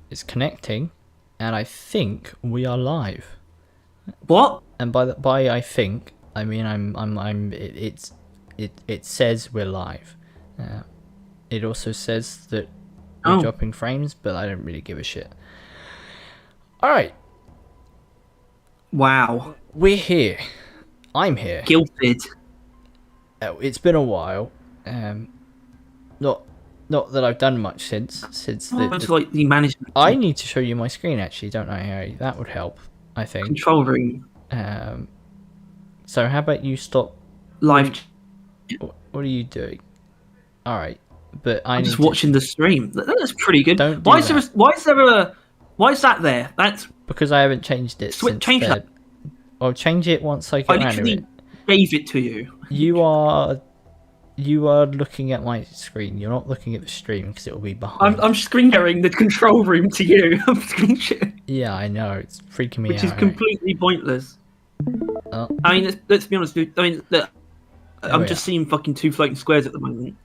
It's connecting, and I think we are live. What? And by I think, I mean it says we're live. It also says that we're dropping frames, but I don't really give a shit. All right. Wow. We're here. I'm here. Gylphid. It's been a while. Not that I've done much since Like the management. I need to show you my screen actually, don't I, Harry? That would help, I think. Control room. So how about you stop Live. What are you doing? All right, but I'm just watching the stream. That's pretty good. Don't do why that. Why is that there? That's because I haven't changed it since change then. that. I'll change it once I get around to it. Gave it to you. You are looking at my screen. You're not looking at the stream because it will be behind. I'm screen sharing the control room to you. I'm screen sharing. Yeah, I know. It's freaking me out. Which is completely pointless. Oh. I mean, let's be honest, dude. I mean, I'm just seeing fucking two floating squares at the moment.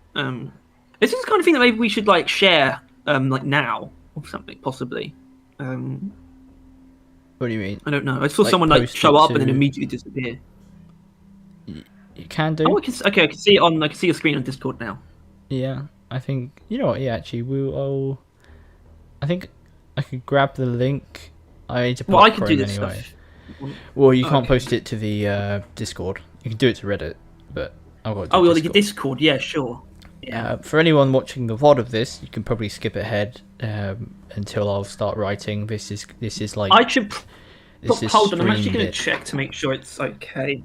This is the kind of thing that maybe we should like share, like now or something, possibly. What do you mean? I don't know. I saw someone like show up and then immediately disappear. You can do. Oh, I can see it on. I can see your screen on Discord now. Yeah, I think you know what. Yeah, actually, I think I could grab the link. I need to. Well, I could do this anyway. stuff. Well, you can't post it to the Discord. You can do it to Reddit, but I've got. Oh, well, the Discord. Yeah, sure. Yeah. For anyone watching the VOD of this, you can probably skip ahead until I'll start writing. This is like. I should. Hold on, I'm actually going to bit. check to make sure it's okay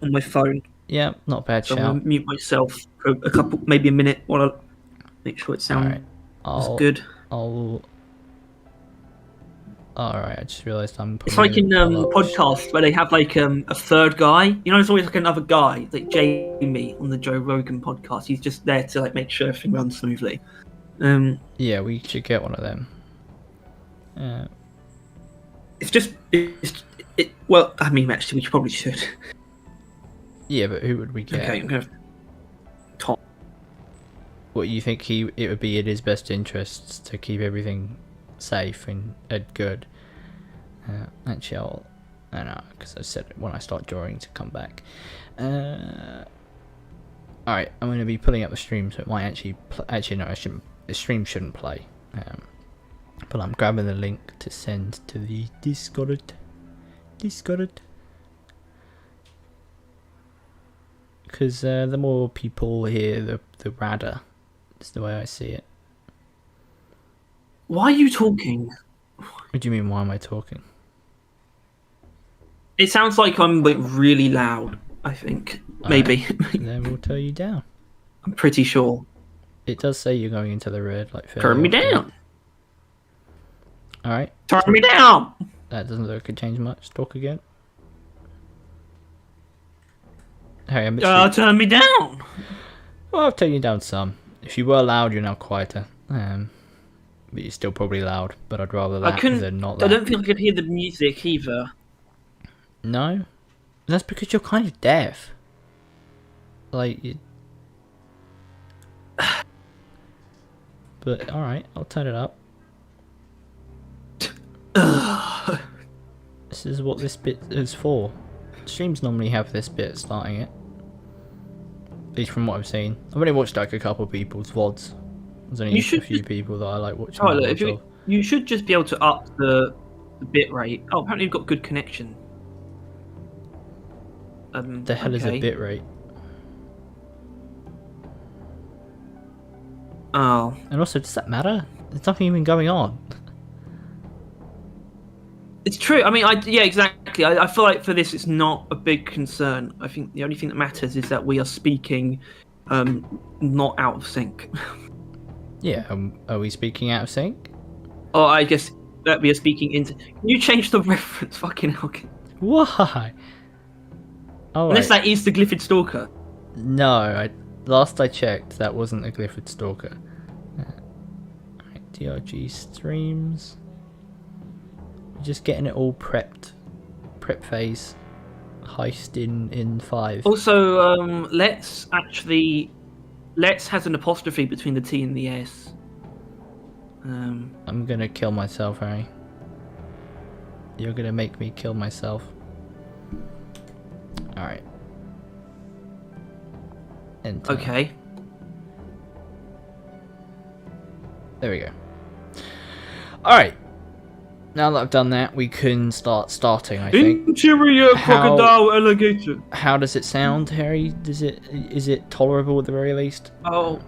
on my phone. Yeah, not bad. So I'm going to mute myself for maybe a minute while I make sure it sounds good. Alright, I just realised I'm. It's like in podcasts where they have like a third guy. You know, there's always like another guy, like Jamie on the Joe Rogan podcast. He's just there to like make sure everything runs smoothly. Yeah, we should get one of them. Well, I mean, actually, we probably should. Yeah, but who would we get? Okay, I'm gonna. Tom. What, you think it would be in his best interests to keep everything safe and good? Actually, I know, because I said when I start drawing to come back. Alright, I'm going to be pulling up the stream, so it might actually no, I shouldn't. The stream shouldn't play. But I'm grabbing the link to send to the Discord. Because the more people here, the radder. That's the way I see it. Why are you talking? What do you mean, why am I talking? It sounds like I'm like really loud, I think. Maybe. Right. Then we'll turn you down. I'm pretty sure. It does say you're going into the red. Like turn me down. Alright. Turn me down! That doesn't look like it change much. Talk again. Hey, turn me down! Well, I've turned you down some. If you were loud, you're now quieter. But you're still probably loud. But I'd rather that than not loud. I don't think I could hear the music either. No? That's because you're kind of deaf. Like, you... But, alright, I'll turn it up. This is what this bit is for. Streams normally have this bit starting it. At least from what I've seen. I've only watched like a couple of people's VODs. There's only a few people that I like watching. Oh, look, you should just be able to up the bit rate. Oh, apparently you've got good connection. The hell is a bit rate? Oh. And also, does that matter? There's nothing even going on. It's true. I mean, yeah, exactly. I feel like for this, it's not a big concern. I think the only thing that matters is that we are speaking not out of sync. Yeah, are we speaking out of sync? Oh, I guess that we are speaking into... Can you change the reference? Fucking hell. Why? Oh, unless that is the Glyphid Stalker. No, last I checked, that wasn't a Glyphid Stalker. Alright, DRG streams. Just getting it all prepped. Prep phase. Heist in 5. Also, let's has an apostrophe between the T and the S. I'm gonna kill myself, Harry. You're gonna make me kill myself. Alright. Enter. Okay. There we go. Alright. Now that I've done that, we can start starting, I think. Interior crocodile alligator. How does it sound, Harry? Is it tolerable at the very least? Oh.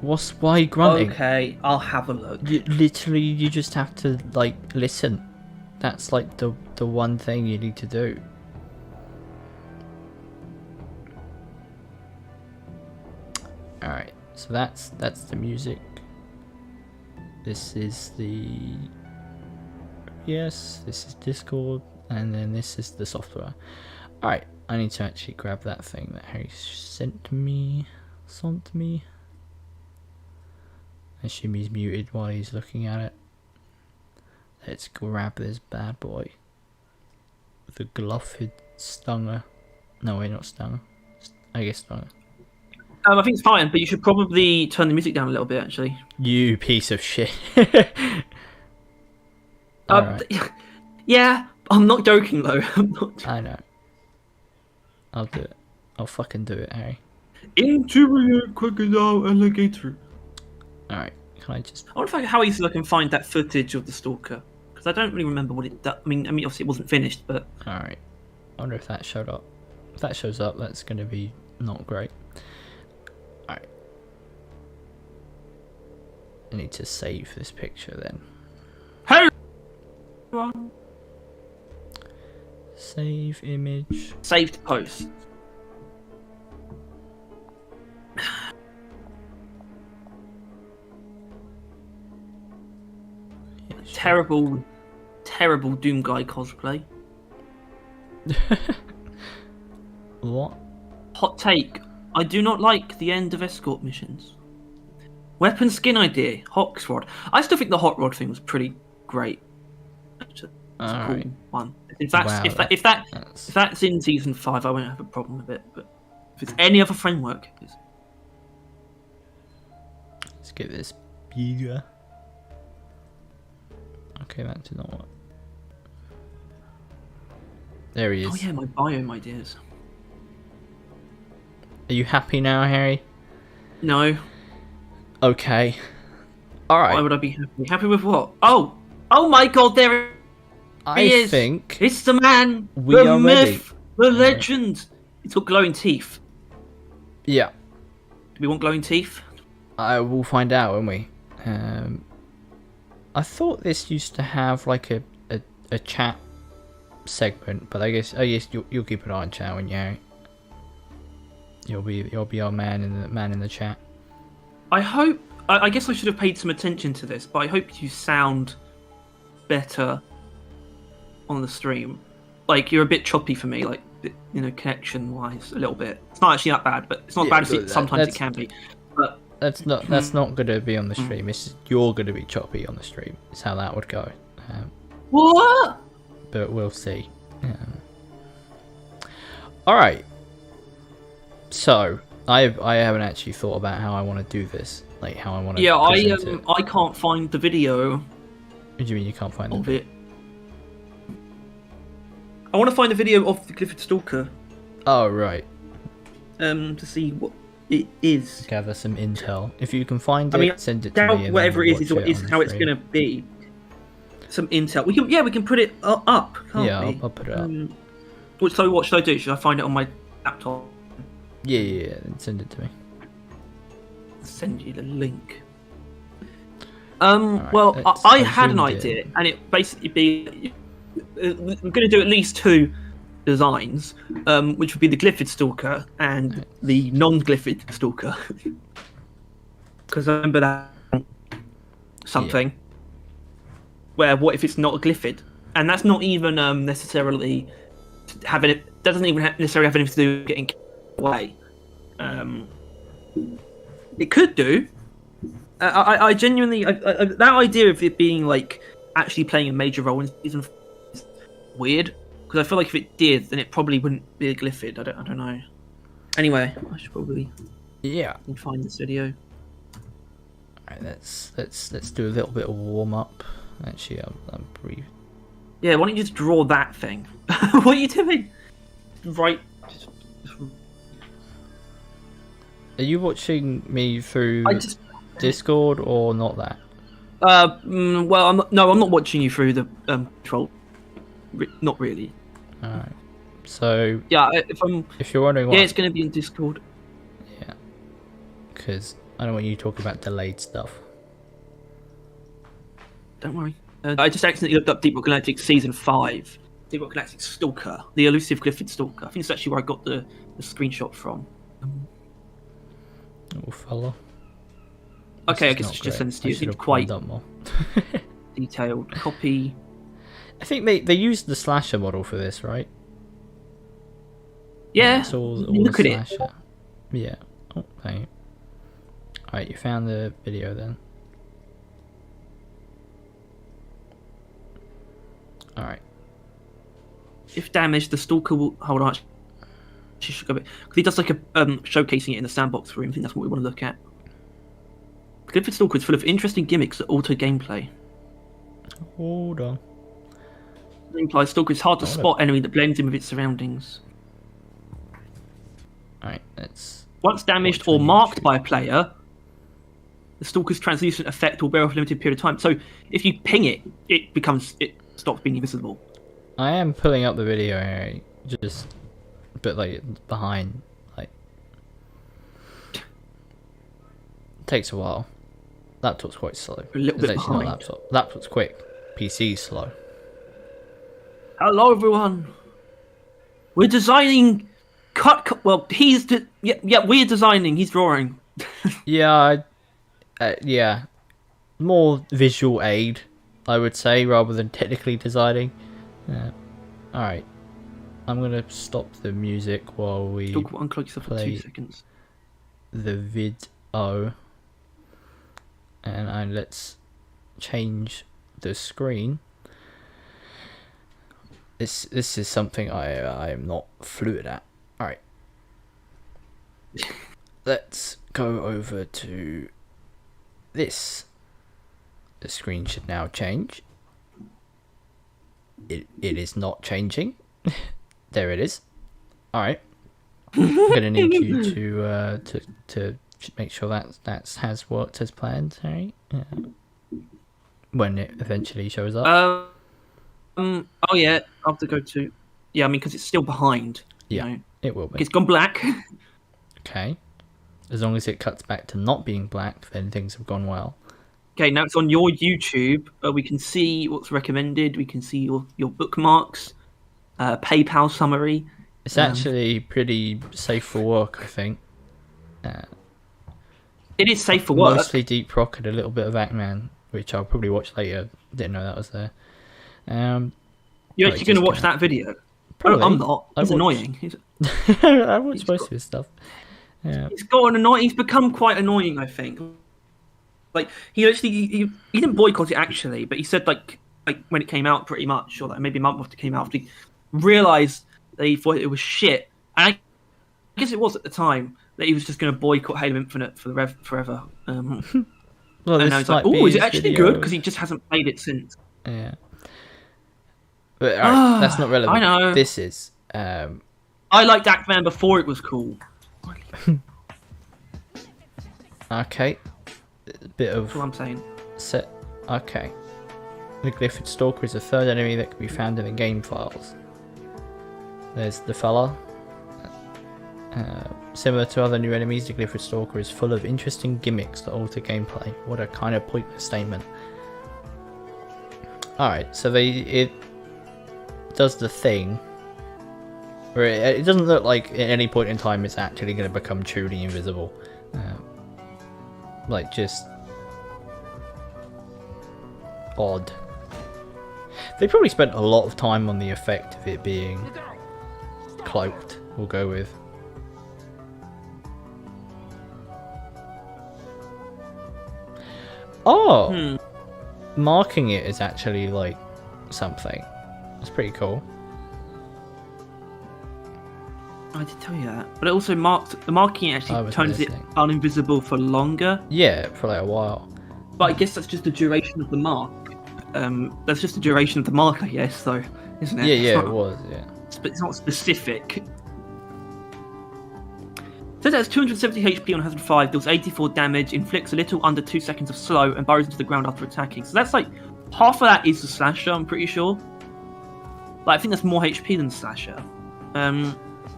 Why are you grunting? Okay, I'll have a look. Literally, you just have to, like, listen. That's, like, the one thing you need to do. Alright, so that's the music. This is the... Yes, this is Discord, and then this is the software. Alright, I need to actually grab that thing that Harry sent me. I assume he's muted while he's looking at it. Let's grab this bad boy. The Glyphid Stunger. No, wait, not Stunger. I guess Stunger. I think it's fine, but you should probably turn the music down a little bit, actually. You piece of shit. Yeah, I'm not joking, though. I'm not. I know. I'll do it. I'll fucking do it, Harry. Interior crocodile alligator. Alright, can I just... I wonder how easily I can find that footage of the Stalker. Because I don't really remember what it does. I mean, obviously it wasn't finished, but... Alright. I wonder if that showed up. If that shows up, that's going to be not great. Alright. I need to save this picture then. Hey! Save image. Save to post. Terrible Doom Guy cosplay. What? Hot take. I do not like the end of escort missions. Weapon skin idea. Hot rod. I still think the hot rod thing was pretty great. It's a cool one. If that's in season 5, I won't have a problem with it. But if it's any other framework, let's get this bigger. Okay, that did not work. There he is. Oh yeah, my biome ideas. Are you happy now, Harry? No. Okay. Alright. Why would I be happy? Happy with what? Oh my god, there he is. I think it's the man, we the are myth, ready. the legend. He's got glowing teeth. Yeah. Do we want glowing teeth? I will find out, won't we? I thought this used to have like a chat segment, but I guess you'll keep an eye on chat when you Harry. You'll be our man in the chat. I hope. I guess I should have paid some attention to this, but I hope you sound better on the stream. Like you're a bit choppy for me, like connection wise, a little bit. It's not actually that bad, but it's not bad as sometimes it can be. But that's not going to be on the stream. It's just, you're going to be choppy on the stream. It's how that would go. What? But we'll see. All right. So I haven't actually thought about how I want to do this, like how I want to. Yeah, it. I can't find the video. What do you mean you can't find of it? I want to find a video of the Glyphid Stalker. Oh right. To see what it is. Gather some intel. If you can find it, send it to me. And whatever it is how stream. It's gonna be. Some intel. We can put it up. Can't we? I'll put it up. So what should I do? Should I find it on my laptop? Yeah. Then send it to me. I'll send you the link. Right, well, I had an idea, and it basically be. We're going to do at least 2 designs, which would be the Glyphid Stalker and the non-Glyphid Stalker. Because I remember that something where what if it's not a Glyphid, and that's not even necessarily having it doesn't even necessarily have anything to do with getting away. It could do. I genuinely that idea of it being like actually playing a major role in season 4 is weird, because I feel like if it did, then it probably wouldn't be a Glyphid. I don't know. Anyway, I should probably Yeah. find this video. Alright, let's do a little bit of warm up. Actually, I'm pretty. Yeah, why don't you just draw that thing? What are you doing? Right. Are you watching me through I just. Discord or not that? Well, I'm not watching you through the control. Not really. Alright. So Yeah, if you're wondering why, yeah, it's going to be in Discord. Yeah. Because I don't want you to talk about delayed stuff. Don't worry. I just accidentally looked up Deep Rock Galactic Season 5. Deep Rock Galactic Stalker. The elusive Glyphid Stalker. I think it's actually where I got the screenshot from. Little fella. Okay, I This is guess not it's just great. sends to I you. should It's have quite pulled up more. detailed. Copy. I think they used the slasher model for this, right? Yeah, It's all look the at it. slasher. Yeah. Oh, thank you. Alright, you found the video then. Alright. If damaged, the Stalker will... Hold on. She should go back. Because he does like a showcasing it in the sandbox room. I think that's what we want to look at. Glyphid Stalker is full of interesting gimmicks that alter gameplay. Hold on. Implies Stalker is hard to spot enemy that blends in with its surroundings. Alright, let's... Once damaged or marked by a player, the Stalker's translucent effect will wear off a limited period of time. So if you ping it, it stops being invisible. I am pulling up the video, right? Just a bit like behind, like... Takes a while. Laptop's quite slow. A little It's bit actually behind. not laptop. Laptop's quick. PC's slow. Hello, everyone. We're designing. Well, we're designing. He's drawing. Yeah, yeah. More visual aid, I would say, rather than technically designing. Alright. I'm gonna stop the music while we Uncloak yourself for 2 play seconds. the video. And let's change the screen. This is something I am not fluid at. Alright. Let's go over to this. The screen should now change. It is not changing. There it is. Alright. I'm gonna need you to make sure that has worked as planned, alright? Yeah. When it eventually shows up. Oh yeah, I have to go to. Yeah, I mean, because it's still behind. Yeah, You know? it will be. It's gone black. Okay. As long as it cuts back to not being black, then things have gone well. Okay, now it's on your YouTube. We can see what's recommended. We can see your bookmarks, PayPal summary. It's actually pretty safe for work, I think. It is safe for work. Mostly Deep Rock and a little bit of Ackman, which I'll probably watch later. Didn't know that was there. You're actually going to watch that video? Probably. I'm not. It's annoying. I watch most of his stuff. Yeah. He's got annoying. He's become quite annoying, I think. Like he didn't boycott it actually, but he said like when it came out, pretty much, or like maybe a month after it came out, he realised that he thought it was shit. And I guess it was at the time that he was just going to boycott Halo Infinite forever. Well, and now he's like, "Oh, is it actually good?" Because he just hasn't played it since. Yeah. But alright, that's not relevant. I know. This is. I liked Ackman before it was cool. Okay. A bit of. That's what I'm saying. Set. Okay. The Glyphid Stalker is a third enemy that can be found in the game files. There's the fella. Similar to other new enemies, the Glyphid Stalker is full of interesting gimmicks that alter gameplay. What a kind of pointless statement. Alright, so it does the thing where it doesn't look like at any point in time it's actually going to become truly invisible. Like, just odd. They probably spent a lot of time on the effect of it being cloaked, we'll go with. Oh! Marking it is actually like something. It's pretty cool. I did tell you that, but it also the marking actually turns it uninvisible for longer. Yeah, for like a while. But I guess that's just the duration of the mark. That's just the duration of the mark, I guess, though, isn't it? Yeah, it was, yeah. It's not specific. So it has 270 HP on hazard 5, deals 84 damage, inflicts a little under 2 seconds of slow, and burrows into the ground after attacking. So that's like, half of that is the slasher, I'm pretty sure. Like, I think that's more HP than the slasher.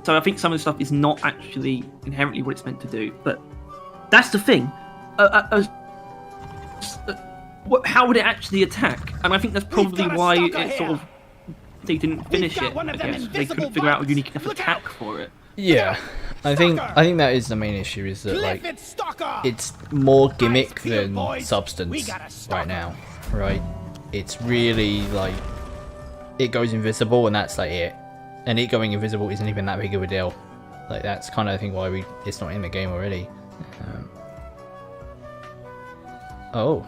So I think some of the stuff is not actually inherently what it's meant to do. But that's the thing. How would it actually attack? And I think that's probably why it sort of they didn't finish it. I guess they couldn't figure out a unique enough attack for it. Yeah, I think that is the main issue. Is that like it's more gimmick than substance right now, right? It's really like it goes invisible and that's like it, and it going invisible isn't even that big of a deal. Like that's kind of I think why it's not in the game already. Oh.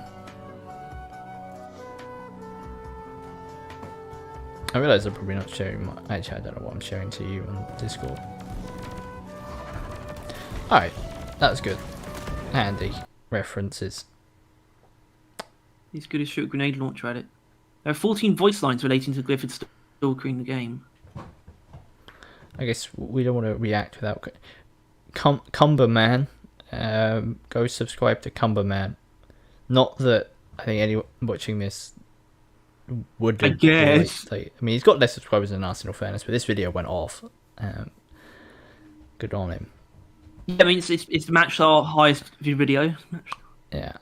I realise I'm probably not sharing my... Actually, I don't know what I'm sharing to you on Discord. Alright, that was good. Handy references. He's good as shoot a grenade launcher at it. There are 14 voice lines relating to Glyphid Stalker in the game. I guess we don't want to react without... Cumberman. Go subscribe to Cumberman. Not that I think anyone watching this... would I guess. I mean, he's got less subscribers than us in all fairness, but this video went off. Good on him. Yeah, I mean, it's matched our highest viewed video. Yeah.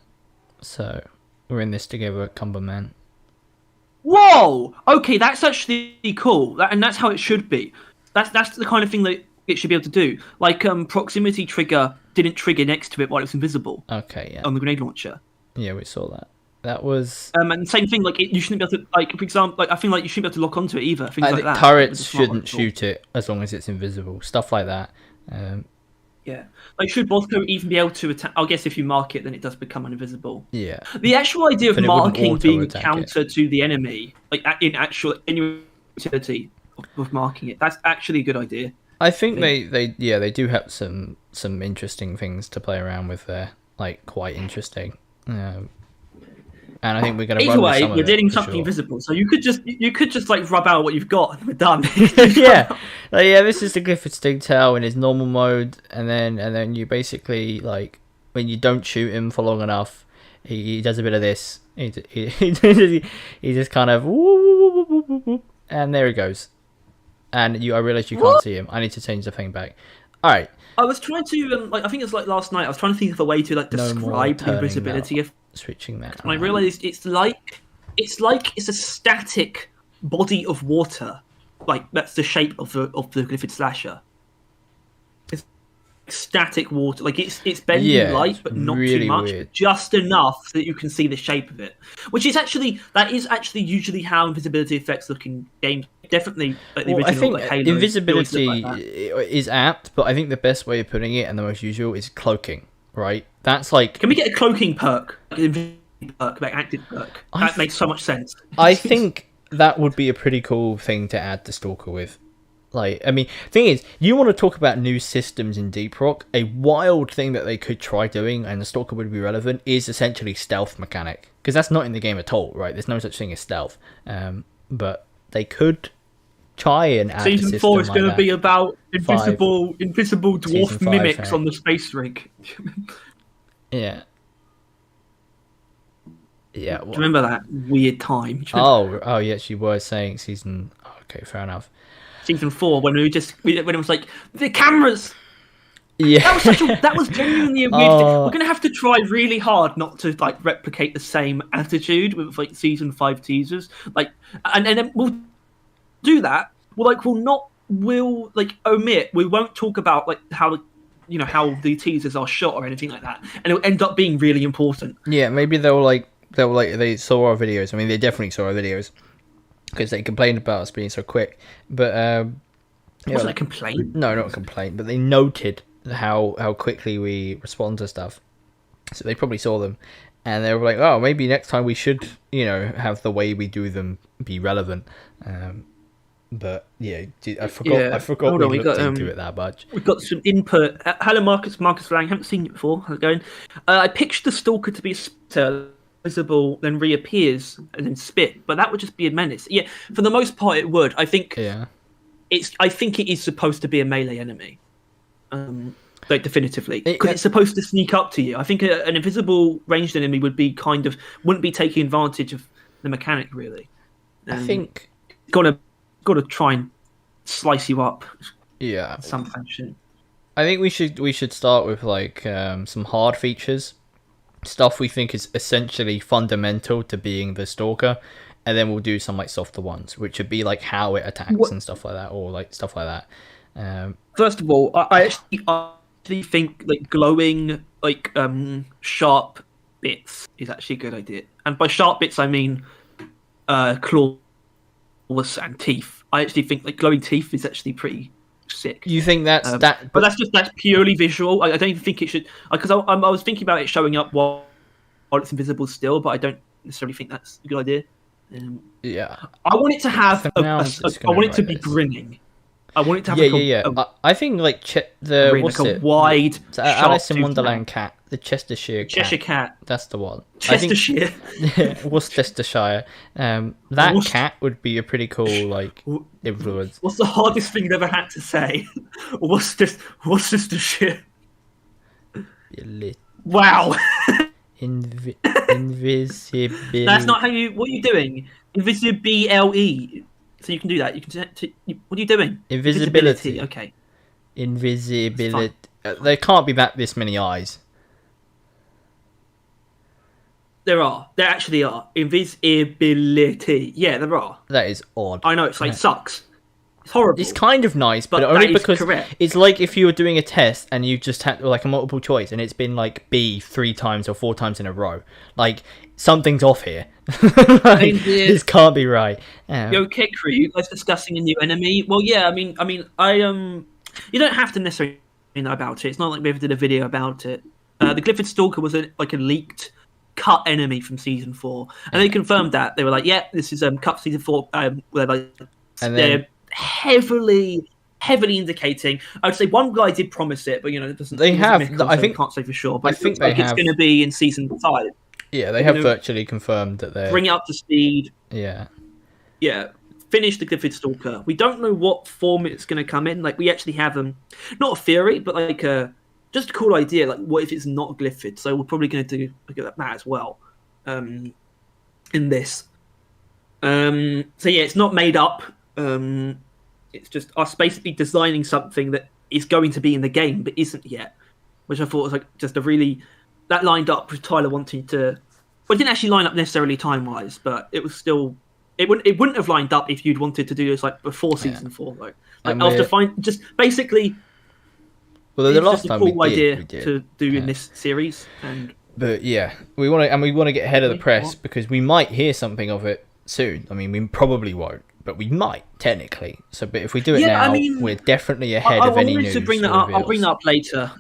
So, we're in this together at Cumberman. Whoa! Okay, that's actually cool. And that's how it should be. That's the kind of thing that it should be able to do. Like, proximity trigger didn't trigger next to it while it was invisible. Okay, yeah. On the grenade launcher. Yeah, we saw that. That was and same thing. Like you shouldn't be able to, like for example, like I think like you shouldn't be able to lock onto it either. Things like that. Turrets shouldn't shoot it as long as it's invisible. Stuff like that. Yeah, like should Bosco even be able to attack? I guess if you mark it, then it does become invisible. Yeah. The actual idea of marking being counter to the enemy, like in actual utility of marking it, that's actually a good idea. I think they do have some interesting things to play around with there, like quite interesting. And I think we're going to run with some of it. You're dealing something invisible, so you could just like rub out what you've got and we're done. Yeah, this is the Glyphid Stingtail in his normal mode, and then you basically like when you don't shoot him for long enough, he does a bit of this. He just kind of and there he goes. And I realise you can't see him. I need to change the thing back. All right. I was trying to I think it was like last night. I was trying to think of a way to like describe the invisibility of switching that. And I realised it's a static body of water. Like that's the shape of the Glyphid slasher. It's static water. Like it's bending light, but not really too much. Weird. Just enough so that you can see the shape of it. Which is actually usually how invisibility effects look in games. Definitely like the original. I think like Halo, invisibility is apt, but I think the best way of putting it and the most usual is cloaking. Right? That's like. Can we get a cloaking perk? Like an invisibility perk, like active perk. That makes so much sense. I think that would be a pretty cool thing to add to Stalker with. Like, I mean, thing is, you want to talk about new systems in Deep Rock. A wild thing that they could try doing, and the Stalker would be relevant, is essentially stealth mechanic. Because that's not in the game at all, right? There's no such thing as stealth. But they could try and add Season 4 is going to be about invisible dwarf mimics on the space rig. Yeah. Yeah. Do you remember that weird time? Oh, yeah, she was saying season... Okay, fair enough. Season 4, when it was like, the cameras! Yeah. That was genuinely a weird thing. We're going to have to try really hard not to like replicate the same attitude with like season 5 teasers. Like, and then we'll do that. We'll omit. We won't talk about like how the teasers are shot or anything like that, and it'll end up being really important. Yeah, maybe they saw our videos. I mean, they definitely saw our videos because they complained about us being so quick. But wasn't a complaint? No, not a complaint. But they noted how quickly we respond to stuff, so they probably saw them, and they were like, "Oh, maybe next time we should, have the way we do them be relevant." But yeah, I forgot we looked into it that much. We've got some input. Hello, Marcus Lang. Haven't seen it before. How's it going? I pitched the Stalker to be a visible, then reappears and then spit. But that would just be a menace. Yeah, for the most part, it would. I think I think it is supposed to be a melee enemy, like definitively, because it's supposed to sneak up to you. I think an invisible ranged enemy wouldn't be taking advantage of the mechanic really. I think got to try and slice you up. Yeah, in some fashion. I think we should start with like some hard features, stuff we think is essentially fundamental to being the Stalker, and then we'll do some like softer ones, which would be like how it attacks and stuff like that, or like stuff like that. First of all, I actually think like glowing like sharp bits is actually a good idea, and by sharp bits I mean claws and teeth. I actually think like glowing teeth is actually pretty sick. You think that's but that's purely visual. I don't even think it should, because I was thinking about it showing up while it's invisible still, but I don't necessarily think that's a good idea. Yeah, I want it to have I want it to be grinning. I want it to have I think like a wide Alice in Wonderland cat, the Cheshire cat. That's the one. Cheshire. Worcestershire. That cat would be a pretty cool like influence. What's the hardest thing you've ever had to say? Worcestershire. Wow. Invisibility. That's not how you. What are you doing? Invisibility. So you can do that. You can. What are you doing? Invisibility. Okay. Invisibility. There can't be this many eyes. There are. There actually are. Invisibility. Yeah, there are. That is odd. I know. It's like sucks. It's horrible. It's kind of nice, but only because it's like if you were doing a test and you just had like a multiple choice and it's been like B 3 times or 4 times in a row. Like something's off here. This can't be right. Okay, crew. You guys discussing a new enemy? Well, yeah. I mean, you don't have to necessarily know about it. It's not like we ever did a video about it. The Glyphid Stalker was a leaked cut enemy from season 4, and they confirmed that. They were like, "Yeah, this is cut season 4." They're heavily indicating. I would say one guy did promise it, but it doesn't. They have. I think can't say for sure, but I think it's going to be in season 5. Yeah, they have virtually confirmed that they bring it up to speed. Yeah. Finish the Glyphid Stalker. We don't know what form it's going to come in. Like we actually have not a theory, but like just a cool idea. Like what if it's not Glyphid? So we're probably going to do that as well in this. So yeah, it's not made up. It's just us basically designing something that is going to be in the game but isn't yet, which I thought was like just that lined up with Tyler wanting to. Well, it didn't actually line up necessarily time wise, but it was still. It wouldn't have lined up if you'd wanted to do this like before season 4, though. Like after just basically. Well, the last just a time cool idea to do in this series, but yeah, we want to get ahead of the press because we might hear something of it soon. I mean, we probably won't, but we might technically. So, but if we do it now, we're definitely ahead of any news. To bring that up. I'll bring that up later.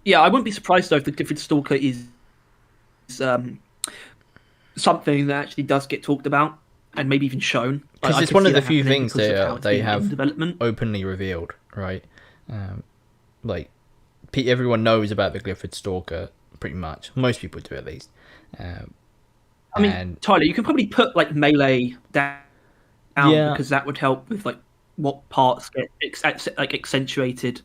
Yeah, I wouldn't be surprised though if the Glyphid Stalker is something that actually does get talked about and maybe even shown. Because it's one of the few things they have openly revealed, right? Like everyone knows about the Glyphid Stalker, pretty much. Most people do, at least. I mean, Tyler, you can probably put like melee down because that would help with like what parts get accentuated.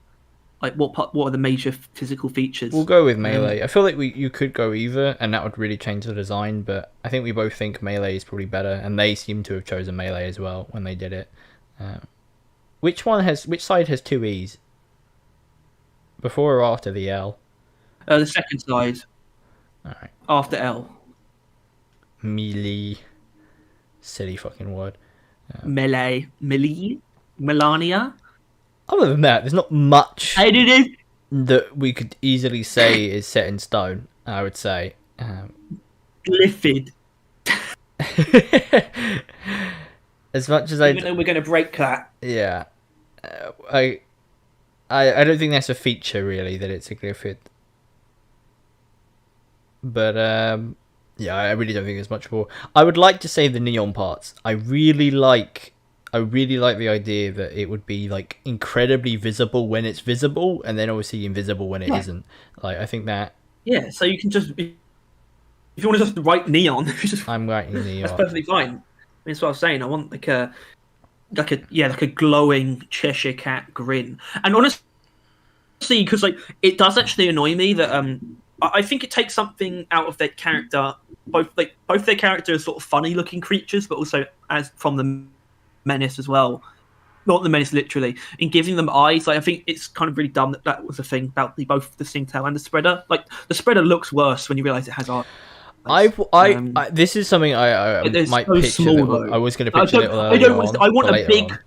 Like what are the major physical features? We'll go with melee. I feel like you could go either, and that would really change the design. But I think we both think melee is probably better, and they seem to have chosen melee as well when they did it. Which side has 2 E's? Before or after the L? The second side. All right. After L. Melee. Silly fucking word. Melee. Melania. Other than that, there's not much that we could easily say is set in stone, I would say. Glyphid. As much as Even though we're going to break that. Yeah. I don't think that's a feature, really, that it's a Glyphid. But, yeah, I really don't think there's much more. I would like to say the neon parts. I really like the idea that it would be like incredibly visible when it's visible, and then obviously invisible when it isn't. Like I think that. Yeah, so you can just if you want to just write neon, I'm writing that's neon. perfectly fine. I mean, that's what I was saying. I want like a glowing Cheshire cat grin. And honestly, because like it does actually annoy me that I think it takes something out of their character. Both their characters are sort of funny looking creatures, but also as from the menace as well. Not the menace literally, in giving them eyes. Like I think it's kind of really dumb that was a thing about both the Stingtail and the Spreader. Like the Spreader looks worse when you realise it has eyes. This is something I might so pitch small, a little. though. I was going to pitch a little earlier on. I want but a later big, on.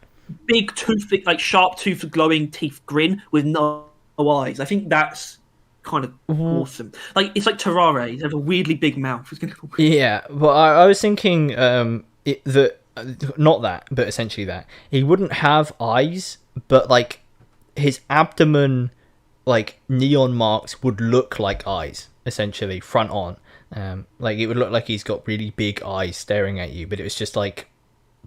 big tooth, like sharp tooth, glowing teeth grin with no eyes. I think that's kind of awesome. Like it's like Terraria. They have a weirdly big mouth. Yeah, but I was thinking not that, but essentially that he wouldn't have eyes, but like his abdomen, like neon marks would look like eyes, essentially front on. Like it would look like he's got really big eyes staring at you, but it was just like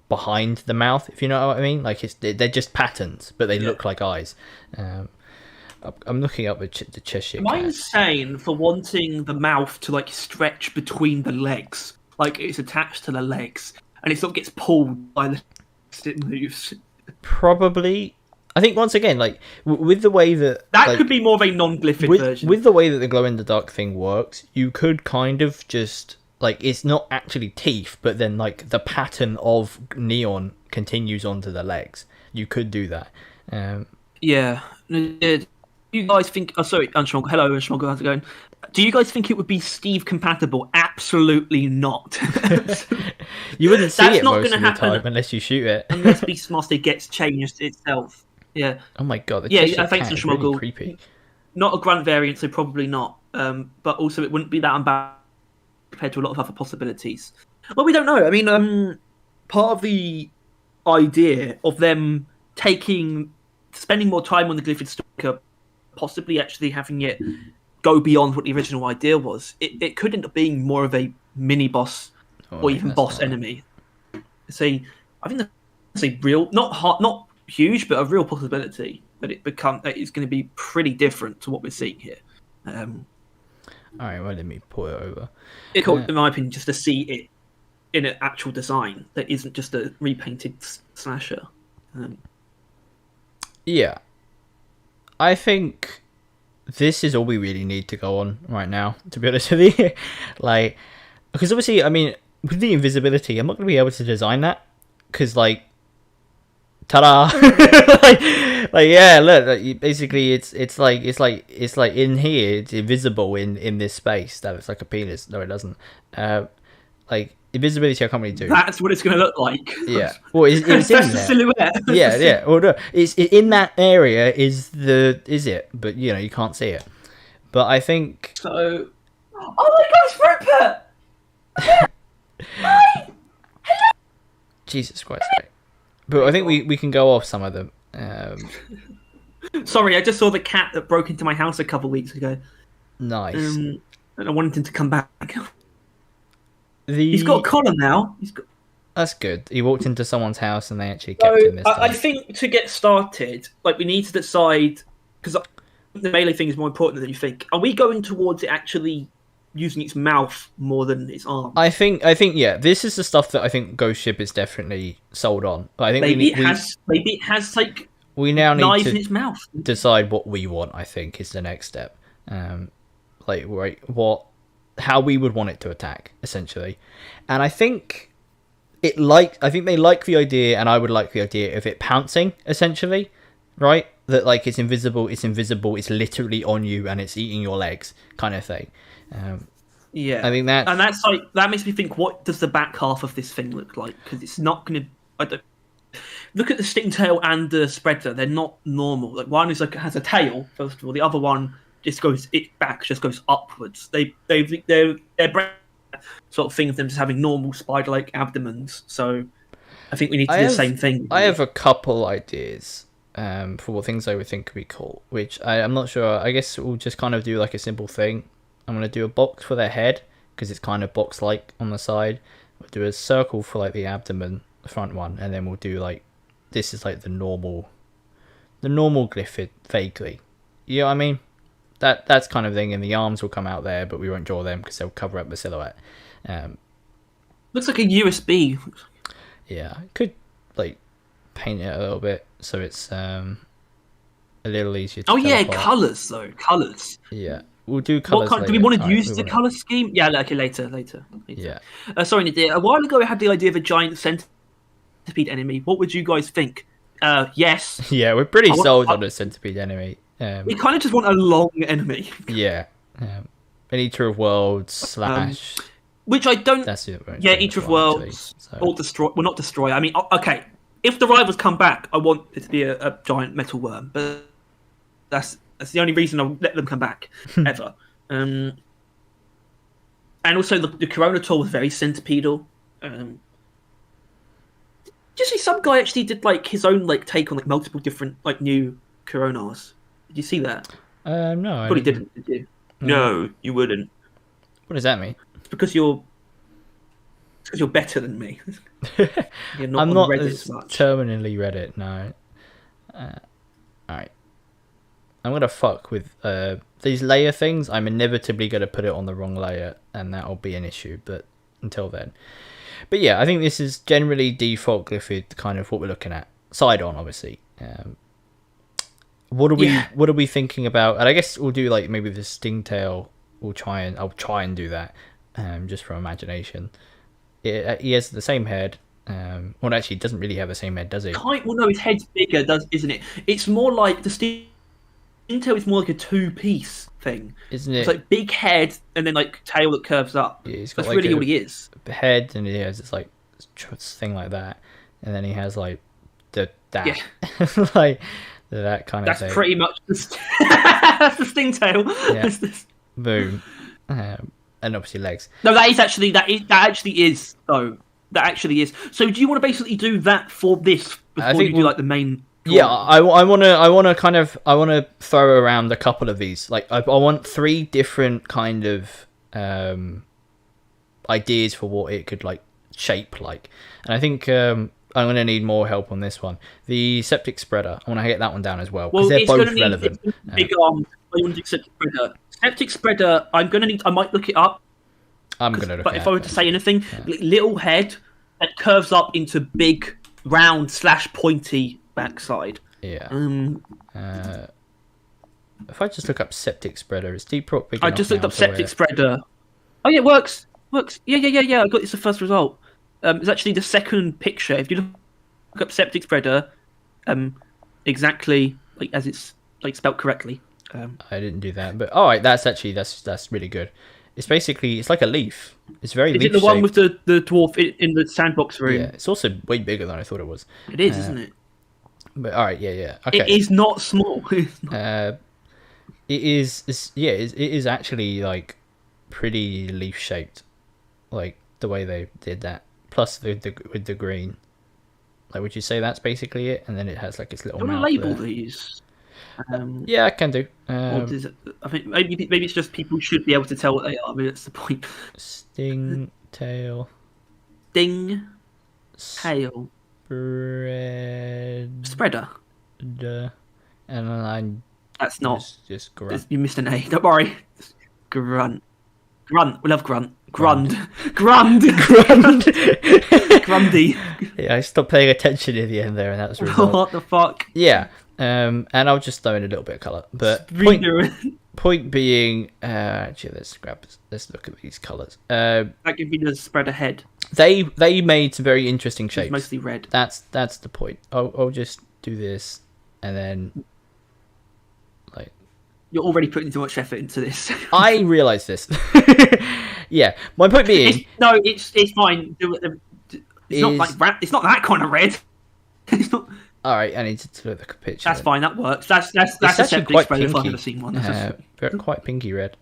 behind the mouth, if you know what I mean. Like they're just patterns, but they look like eyes. I'm looking up the Cheshire Am I cat. insane for wanting the mouth to like stretch between the legs, like it's attached to the legs, and it sort of gets pulled by the it moves? Probably. I think once again, like with the way that could be more of a non-glyphid version. With the way that the glow in the dark thing works, you could kind of just like it's not actually teeth, but then like the pattern of neon continues onto the legs. You could do that. Yeah. Do you guys think? Oh, sorry, Unschmoggle. Hello, Unschmoggle. How's it going? Do you guys think it would be Steve compatible? Absolutely not. You wouldn't see it not most gonna of the happen time unless you shoot it. Unless Beastmaster gets changed itself. Yeah. Oh my god, the Yeah, Cheshire thanks, cat is Unschmoggle. really creepy. Not a grunt variant, so probably not. But also, it wouldn't be that unbalanced compared to a lot of other possibilities. Well, we don't know. I mean, part of the idea of them spending more time on the Glyphid Stalker, possibly actually having it go beyond what the original idea was, it could end up being more of a mini boss or even boss enemy. I think that's a real, not huge, but a real possibility that it's going to be pretty different to what we're seeing here. All right, well, let me pull it over. In my opinion, just to see it in an actual design that isn't just a repainted slasher. Yeah, I think this is all we really need to go on right now, to be honest with you. Like, because obviously, I mean, with the invisibility, I'm not going to be able to design that because, like, ta-da! like yeah, look, basically, it's like in here, it's invisible in this space. That looks like a penis. No, it doesn't. Like invisibility, I can't really do. That's what it's going to look like. Yeah, well, it's in there. The silhouette. Yeah. Well, no, it's in that area. Is it? But you know, you can't see it. But I think. So, oh my gosh, Rupert! Hi. Hello. Jesus Christ! Right. But I think we can go off some of them. Sorry, I just saw the cat that broke into my house a couple of weeks ago. Nice. And I wanted him to come back. He's got a collar now. That's good. He walked into someone's house and they actually kept him this time. I think to get started, like we need to decide, because the melee thing is more important than you think. Are we going towards it actually using its mouth more than its arm? I think yeah. This is the stuff that I think Ghost Ship is definitely sold on. But I think maybe it has like we now need knives to in its mouth. Decide what we want. I think is the next step. Like how we would want it to attack, essentially. And I think they like the idea, and I would like the idea of it pouncing, essentially, right? That like it's invisible, it's literally on you, and it's eating your legs, kind of thing. Yeah, I think that's like that makes me think. What does the back half of this thing look like? Because it's not going to. Look at the Stingtail and the Spreader; they're not normal. Like one is like has a tail first of all, the other one just goes goes upwards. They're sort of thing of them just having normal spider-like abdomens. So I think we need to do the same thing. I have a couple ideas for what things I would think could be cool, which I'm not sure. I guess we'll just kind of do like a simple thing. I'm going to do a box for their head because it's kind of box-like on the side. We'll do a circle for like the abdomen, the front one, and then we'll do like this is like the normal glyphid vaguely. You know what I mean? that's kind of thing, and the arms will come out there, but we won't draw them because they'll cover up the silhouette. Looks like a USB. Yeah, I could like paint it a little bit so it's a little easier to tell apart. Colours though. Colours. Yeah, we'll do colours later. Do we want to use the colour scheme? Yeah, okay, later. Yeah. Sorry, Nadir. A while ago I had the idea of a giant centipede enemy. What would you guys think? Yes. Yeah, we're pretty sold on a centipede enemy. We kind of just want a long enemy. Yeah. An Eater of Worlds / which I don't. That's it. Yeah, Eater of Worlds or destroy. Well, not destroy. I mean, okay. If the rivals come back, I want it to be a giant metal worm, but that's the only reason I'll let them come back ever. And also the Corona tour was very centipedal. Did you see some guy actually did like his own like take on like multiple different like new Coronas? Did you see that? No. Probably didn't. Did you? No, you wouldn't. What does that mean? It's because you're better than me. You're not I'm on not Reddit as much. terminally Reddit. No. Alright. I'm gonna fuck with these layer things. I'm inevitably gonna put it on the wrong layer, and that'll be an issue. But until then. But yeah, I think this is generally default Glyphid, kind of what we're looking at. Side on, obviously. What are we thinking about? And I guess we'll do like maybe the stingtail. I'll try and do that, just from imagination. He has the same head. Well, actually, he doesn't really have the same head, does he? Well, no, his head's bigger, isn't it? It's more like the stingtail is more like a two-piece thing, isn't it? It's like big head and then like tail that curves up. Yeah, he's got That's like really all he is. Head, and he has this like thing like that, and then he has like that, yeah. like that kind of thing. That's pretty much that's the stingtail. Yeah. Boom. And obviously legs. No, that actually is though. That actually is. So do you want to basically do that for this before you do like the main? Yeah, I want to throw around a couple of these. Like I want 3 different kind of ideas for what it could like shape like, and I think I'm going to need more help on this one. The septic spreader, I want to get that one down as well because they're both relevant. Big arms. I want to do septic spreader. Septic spreader. I might look it up. I'm going to look. But if I were to say anything, little head that curves up into big, round / pointy backside. Yeah. If I just look up septic spreader, it's deep rock big. I just looked up septic spreader. Oh yeah, it works. Yeah. I got it's the first result. It's actually the second picture. If you look up septic spreader, exactly like as it's like spelled correctly. I didn't do that, but all right, that's really good. It's basically it's like a leaf. It's very. Is it the one with the dwarf in the sandbox room? Yeah, it's also way bigger than I thought it was. It is, isn't it? But all right, yeah. Okay. It is not small. It is. It is actually like pretty leaf shaped, like the way they did that. Plus with the green. Like, would you say that's basically it? And then it has like its little. Do you want to label these? Yeah, I can do. I think maybe it's just people should be able to tell what they are. I mean, that's the point. Sting tail. Sting tail. Spreader. And then that's not just grunt. You missed an A. Don't worry. Grunt. We love grunt. Grund. Grundy. Yeah, I stopped paying attention in the end there, and that was result. What the fuck? Yeah. And I'll just throw in a little bit of colour. But point being, actually, let's look at these colours. That could be the spreader head. They made some very interesting shapes. It's mostly red. That's the point. I'll just do this, and then like you're already putting too much effort into this. I realise this. Yeah, my point being, it's fine. It's not that kind of red. It's not. All right, I need to look at the picture. That's fine. That works. That's a septic spreader if I've ever seen one. Quite pinky red.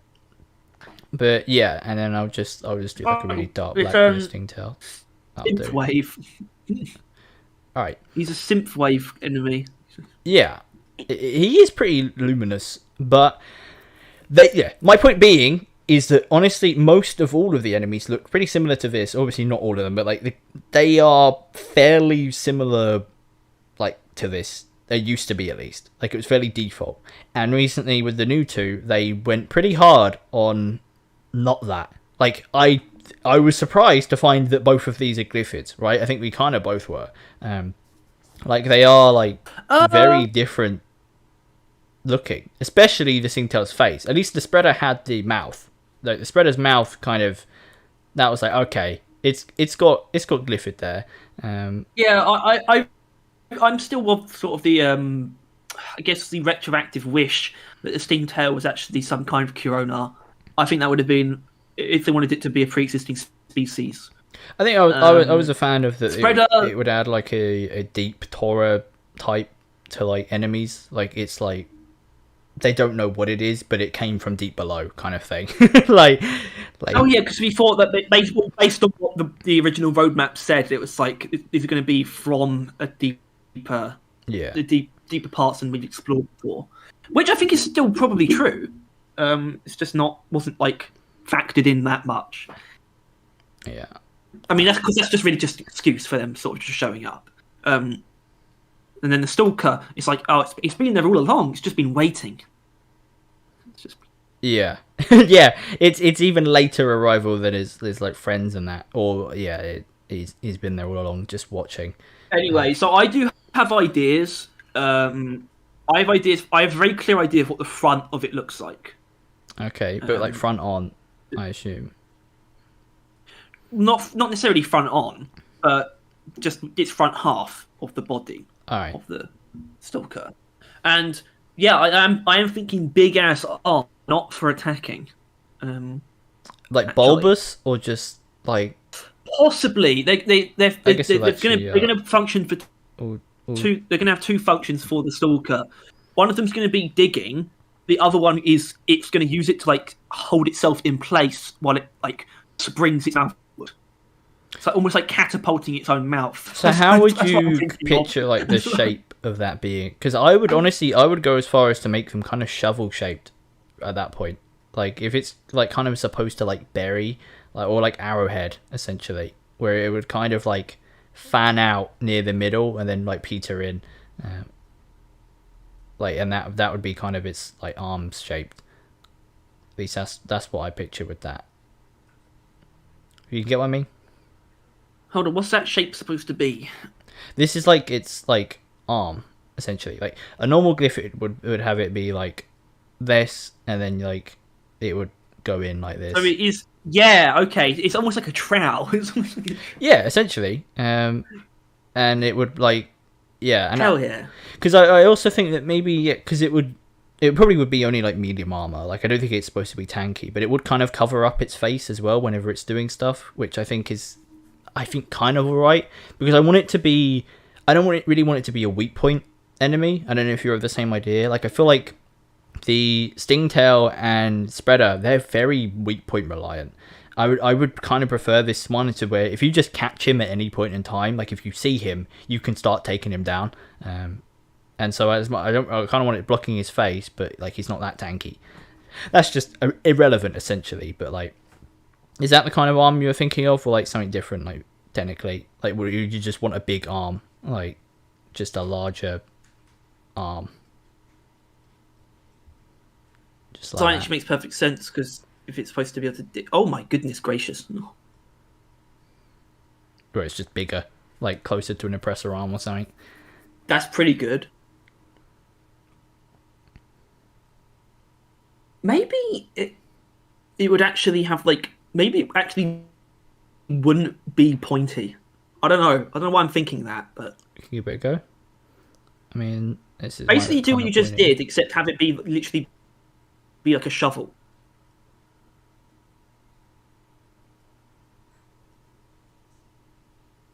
But yeah, and then I'll just do like a really dark black stingtail. Synthwave. All right. He's a synthwave enemy. Yeah, he is pretty luminous, but my point being is that honestly, most of all of the enemies look pretty similar to this. Obviously, not all of them, but like they are fairly similar, like to this They used to be, at least. Like, it was fairly default. And recently, with the new two, they went pretty hard on not that. Like, I was surprised to find that both of these are glyphids, right? I think we kind of both were. Like, they are, like, very different looking. Especially the Singtail's face. At least the spreader had the mouth. Like, the spreader's mouth kind of... That was like, okay, it's got glyphid there. Yeah, I'm still of sort of the I guess the retroactive wish that the Stingtail was actually some kind of Corona. I think that would have been if they wanted it to be a pre-existing species. I think I was a fan of that. Spreader... It would add like a deep Tora type to like enemies. Like it's like they don't know what it is, but it came from deep below, kind of thing. like oh yeah, because we thought that based on what the original roadmap said, it was like is it going to be from a deeper, the deeper parts than we'd explored before, which I think is still probably true. It's just wasn't like factored in that much. Yeah, I mean that's because that's just really just an excuse for them sort of just showing up. And then the Stalker, it's like, oh, it's been there all along. It's just been waiting. It's just... Yeah, yeah. It's even later arrival than his like friends and that. Or yeah, he's been there all along, just watching. Anyway, so I do have ideas. I have ideas. I have a very clear idea of what the front of it looks like. Okay, but like front on, I assume. Not necessarily front on, but just its front half of the body. Right. Of the Stalker, and yeah, I am thinking big ass arm, not for attacking. Like bulbous or just like possibly they're gonna function for two. They're gonna have two functions for the Stalker. One of them's gonna be digging. The other one is it's gonna use it to like hold itself in place while it like springs its mouth. It's like almost like catapulting its own mouth. So how would you picture like the shape of that being? Because I would go as far as to make them kind of shovel shaped at that point. Like if it's like kind of supposed to like bury, like or like arrowhead essentially, where it would kind of like fan out near the middle and then like peter in, like and that would be kind of its like arms shaped. At least that's what I picture with that. You get what I mean? Hold on, what's that shape supposed to be? This is like its like arm, essentially. Like a normal glyphid would have it be like this, and then like it would go in like this. So it is, yeah, okay. It's almost like a trowel. It's almost like yeah, essentially. And it would like, yeah. And hell yeah. Because I also think that maybe because it probably would be only like medium armor. Like I don't think it's supposed to be tanky, but it would kind of cover up its face as well whenever it's doing stuff, which I think kind of alright, because I don't really want it to be a weak point enemy. I don't know if you're of the same idea. Like I feel like the Stingtail and Spreader, they're very weak point reliant. I would kind of prefer this one to where if you just catch him at any point in time, like if you see him, you can start taking him down. And so I kind of want it blocking his face, but like he's not that tanky. That's just irrelevant essentially. But like, is that the kind of arm you're thinking of, or like something different? Like technically, like would you just want a big arm, like just a larger arm? Just like so that actually makes perfect sense, because if it's supposed to be able to, oh my goodness gracious, no. Or it's just bigger, like closer to an oppressor arm or something. That's pretty good. Maybe it would actually have like, maybe it actually wouldn't be pointy. I don't know why I'm thinking that, but Give it a go. I mean, this is basically do what you just did, except have it be literally be like a shovel.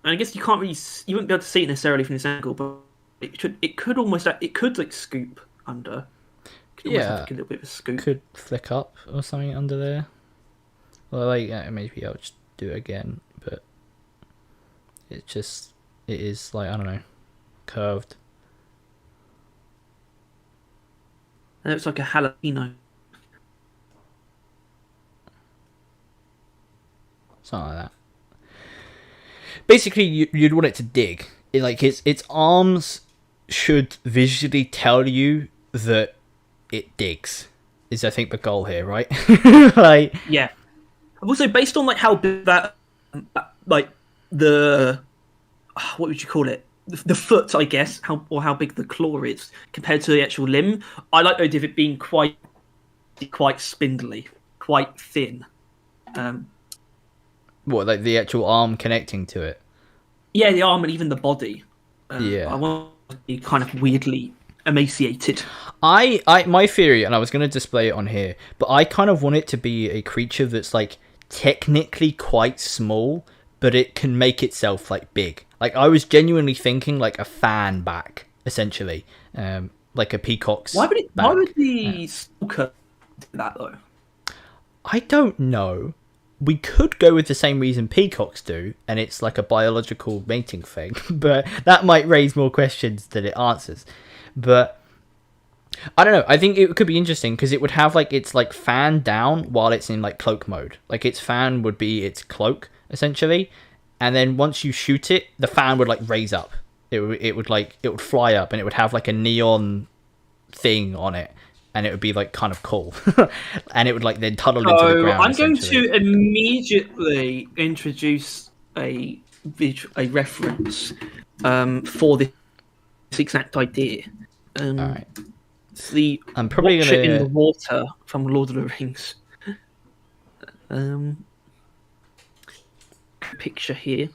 And I guess you wouldn't be able to see it necessarily from this angle, but it could like scoop under. Yeah, like a little bit of a scoop. Could flick up or something under there. Well, like maybe I'll just do it again, but it is like, I don't know, curved. It looks like a jalapeno. Something like that. Basically, you'd want it to dig. Like its arms should visually tell you that it digs. Is I think the goal here, right? Like, yeah. Also, based on like how big that, like the, what would you call it? The foot, I guess, how big the claw is compared to the actual limb. I like the idea of it being quite spindly, quite thin. what, like the actual arm connecting to it? Yeah, the arm and even the body. Yeah. I want to be kind of weirdly emaciated. My theory, and I was going to display it on here, but I kind of want it to be a creature that's like technically quite small, but it can make itself like big. Like I was genuinely thinking like a fan back, essentially, like a peacock's. Why back. would the Stalker do that though? I don't know. We could go with the same reason peacocks do, and it's like a biological mating thing, but that might raise more questions than it answers. But I don't know. I think it could be interesting because it would have like its like fan down while it's in like cloak mode. Like its fan would be its cloak essentially, and then once you shoot it, the fan would like raise up. It would fly up, and it would have like a neon thing on it, and it would be like kind of cool, and it would like then tunnel into the ground. I'm going to immediately introduce a reference for this exact idea. All right. It's the I'm probably Watcher gonna in the Water from Lord of the Rings. Picture here.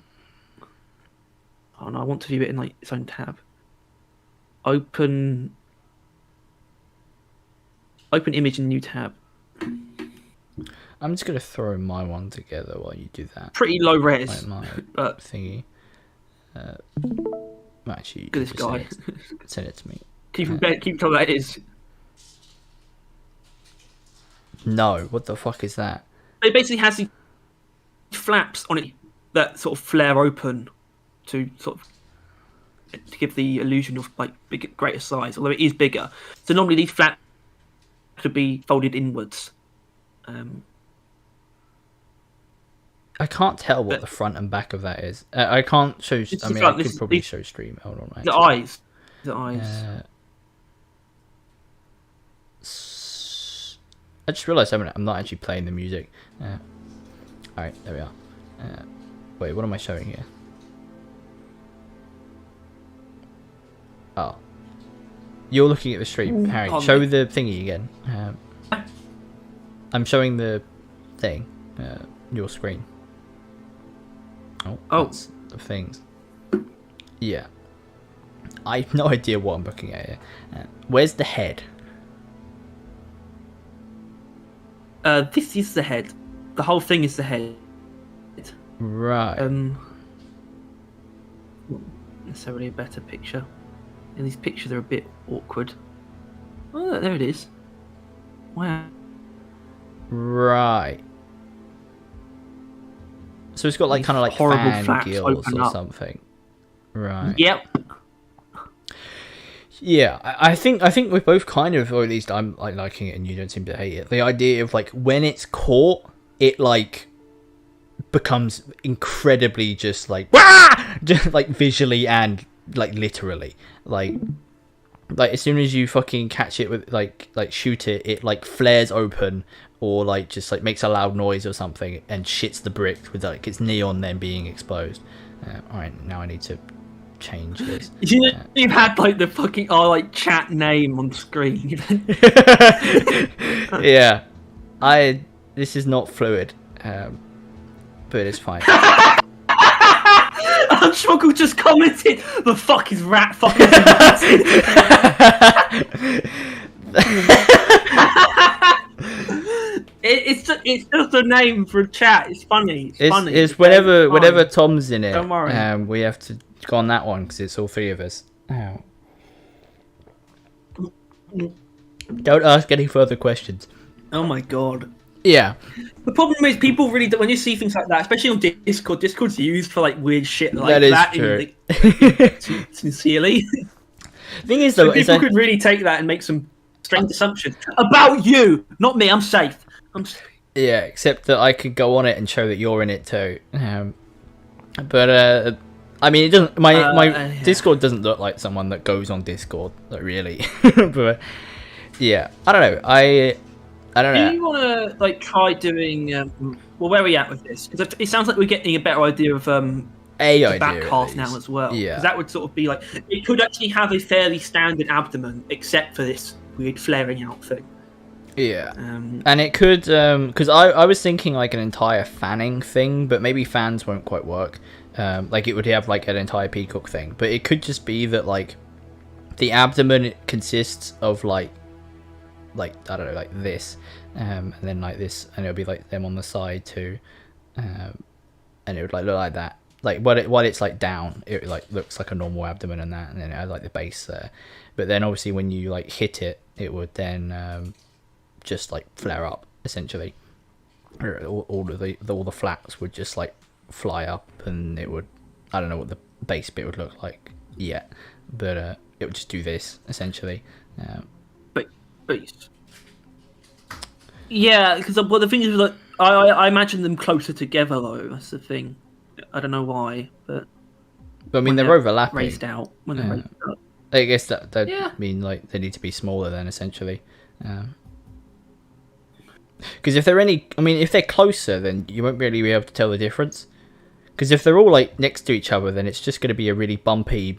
Oh no, I want to view it in like its own tab. Open image in new tab. I'm just gonna throw my one together while you do that. Pretty low res, Like my but thingy. Actually, you look at this just guy. Send it to me. Keep telling that it is. No, what the fuck is that? It basically has these flaps on it that sort of flare open to give the illusion of like greater size, although it is bigger. So normally these flaps could be folded inwards. I can't tell what the front and back of that is. I can't show. I mean, I could probably show stream. Hold on. The eyes. The eyes. I just realised I'm not actually playing the music. Alright, there we are. Wait, what am I showing here? Oh. You're looking at the stream. Harry, show the thingy again. I'm showing the thing. Your screen. Oh. That's the things. Yeah. I have no idea what I'm looking at here. Where's the head? This is the head. The whole thing is the head. Right. Not necessarily a better picture. And these pictures are a bit awkward. Oh, there it is. Wow. Right. So it's got like kind of like fan gills or something. Right. Yep. Yeah, I think we're both kind of, or at least I'm like liking it and you don't seem to hate it. The idea of like when it's caught, it like becomes incredibly just like just like visually and like literally like as soon as you fucking catch it with like shoot it, it like flares open or like just like makes a loud noise or something and shits the brick with like its neon then being exposed. All right, now I need to change this. You've had like the fucking like chat name on screen. Yeah, this is not fluid, but it's fine. Schmuckle just commented, "The fuck is rat fucking." It's just a name for chat. It's funny. It's funny. It's whenever Tom's in it. Don't worry. We have to go on that one because it's all three of us. Ow. Don't ask any further questions. Oh my god. Yeah. The problem is people really when you see things like that, especially on Discord's used for like weird shit like that. Is that true. Sincerely. Thing is, though, people could really take that and make some strange assumptions about you, not me. I'm safe. Yeah, except that I could go on it and show that you're in it too. But I mean, it doesn't. My Yeah. Discord doesn't look like someone that goes on Discord, like really. But yeah, I don't know. I don't Do know. you want to like try doing? Well, where are we at with this? Because it sounds like we're getting a better idea of the Idea, back at half now least. as well. Yeah. Because that would sort of be like it could actually have a fairly standard abdomen, except for this weird flaring out thing. Yeah, and it could, because I was thinking like an entire fanning thing, but maybe fans won't quite work. Like it would have like an entire peacock thing, but it could just be that like the abdomen consists of like I don't know, like this, and then like this, and it'll be like them on the side too, and it would like look like that. Like while it's like down, it like looks like a normal abdomen and that, and then it has like the base there. But then obviously when you like hit it, it would then just like flare up essentially. All the flaps would just like fly up, and it would, I don't know what the base bit would look like yet, but it would just do this essentially. But yeah, because the thing is like I imagine them closer together though. That's the thing. I don't know why, but I mean they're overlapping. Raised out when they're raised up. I guess that mean like they need to be smaller then essentially. Because if they're closer, then you won't really be able to tell the difference. Because if they're all like next to each other, then it's just going to be a really bumpy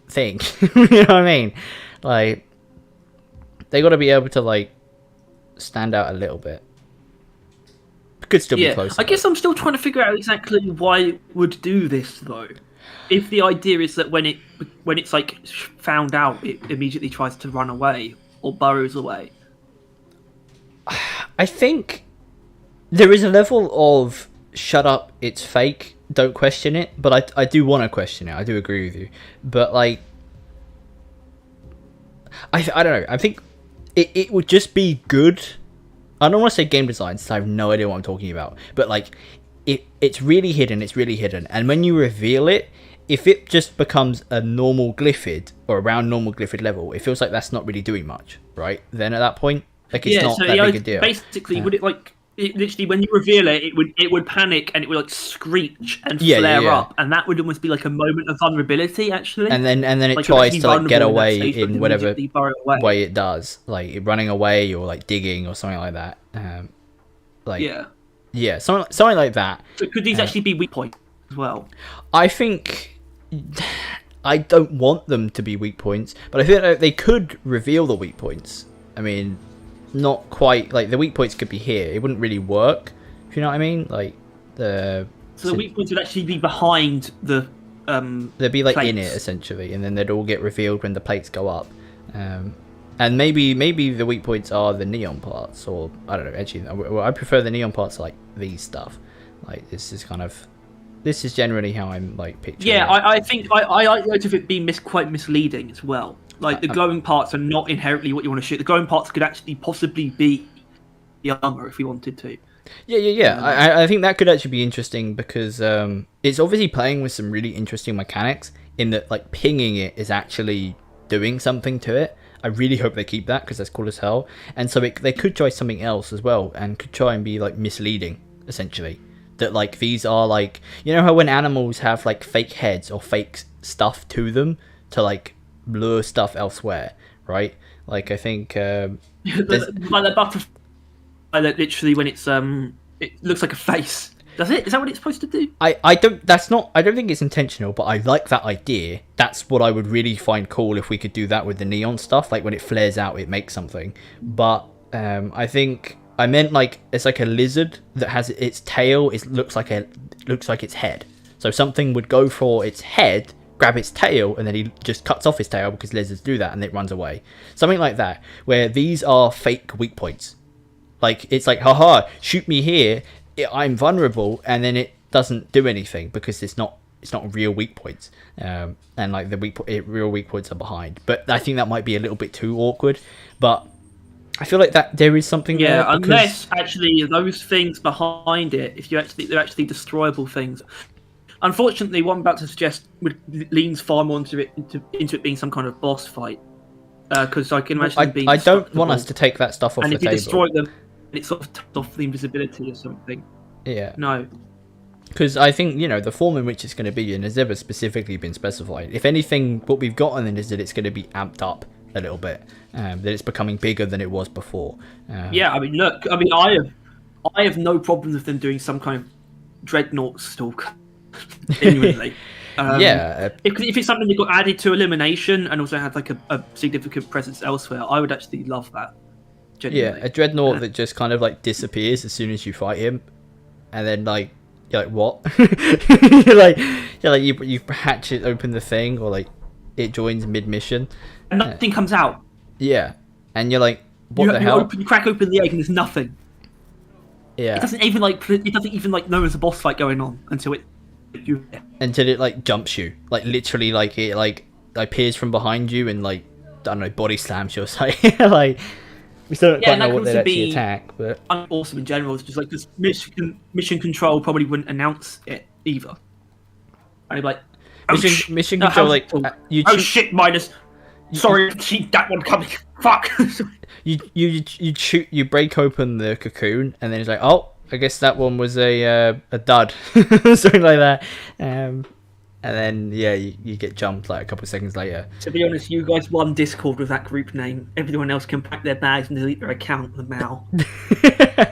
thing. You know what I mean? Like they got to be able to like stand out a little bit. Could still be closer. I guess I'm still trying to figure out exactly why it would do this though. If the idea is that when it's like found out, it immediately tries to run away or burrows away. I think there is a level of shut up, it's fake, don't question it, but I do want to question it. I do agree with you, but like I don't know. I think it would just be good. I don't want to say game design, since I have no idea what I'm talking about, but like it's really hidden. It's really hidden, and when you reveal it, if it just becomes a normal glyphid or around normal glyphid level, it feels like that's not really doing much, right? Then at that point, like it's not that big a deal. Basically, would it like it literally when you reveal it, it would panic and it would like screech and flare up, and that would almost be like a moment of vulnerability, actually. And then it like, tries to like get away stage, in whatever way it does, like running away or like digging or something like that. Something like that. So could these actually be weak points as well? I think I don't want them to be weak points, but I think that they could reveal the weak points. I mean, not quite, like the weak points could be here. It wouldn't really work, if you know what I mean. Like the weak points would actually be behind the they'd be like plates. In it essentially, and then they'd all get revealed when the plates go up. And maybe the weak points are the neon parts, or I don't know. Actually, I prefer the neon parts like these stuff. Like this is generally how I'm like picturing. Yeah, it. I think I like it being quite misleading as well. Like the glowing parts are not inherently what you want to shoot. The glowing parts could actually possibly be the armor if we wanted to. Yeah. I think that could actually be interesting because it's obviously playing with some really interesting mechanics in that like pinging it is actually doing something to it. I really hope they keep that because that's cool as hell. And so they could try something else as well and could try and be like misleading essentially. That like these are like, you know how when animals have like fake heads or fake stuff to them to like lure stuff elsewhere, right? Like I think like the butterfly that literally when it's it looks like a face. Does it? Is that what it's supposed to do? I don't think it's intentional, but I like that idea. That's what I would really find cool if we could do that with the neon stuff. Like when it flares out, it makes something. But I think I meant like it's like a lizard that has its tail. It looks like its head. So something would go for its head, grab its tail, and then he just cuts off his tail because lizards do that, and it runs away. Something like that, where these are fake weak points. Like it's like, haha, shoot me here. I'm vulnerable, and then it doesn't do anything because it's not real weak points. And like the real weak points are behind. But I think that might be a little bit too awkward. But I feel like that there is something there. Yeah, unless actually those things behind it, they're actually destroyable things. Unfortunately, what I'm about to suggest leans far more into it being some kind of boss fight. Because I can imagine them being. I don't want us to take that stuff off the table. And if you destroy them, it sort of takes off the invisibility or something. Yeah. No. Because I think, you know, the form in which it's going to be in has never specifically been specified. If anything, what we've gotten in is that it's going to be amped up a little bit, that it's becoming bigger than it was before. Yeah, I mean, look, I mean, I have no problems with them doing some kind of dreadnought stalker. Genuinely. Yeah. If it's something that got added to Elimination and also had like a significant presence elsewhere, I would actually love that. Genuinely. Yeah, a dreadnought that just kind of like disappears as soon as you fight him, and then like you're like, what? You hatchet open the thing, or like it joins mid mission, and nothing comes out. Yeah, and you're like, what the hell? You crack open the egg and there's nothing. Yeah, it doesn't even like know there's a boss fight going on until it like jumps you, like literally, like it like appears from behind you and like, I don't know, body slams you or something. Like, we still don't quite know what they'd actually attack, but awesome in general. It's just like this mission control probably wouldn't announce it either. I'd be like, mission control, like shit, minus. Sorry, keep that one coming. Fuck. you break open the cocoon and then it's like, oh, I guess that one was a dud, something like that. And then, yeah, you get jumped like a couple of seconds later. To be honest, you guys won Discord with that group name. Everyone else can pack their bags and delete their account with Mal.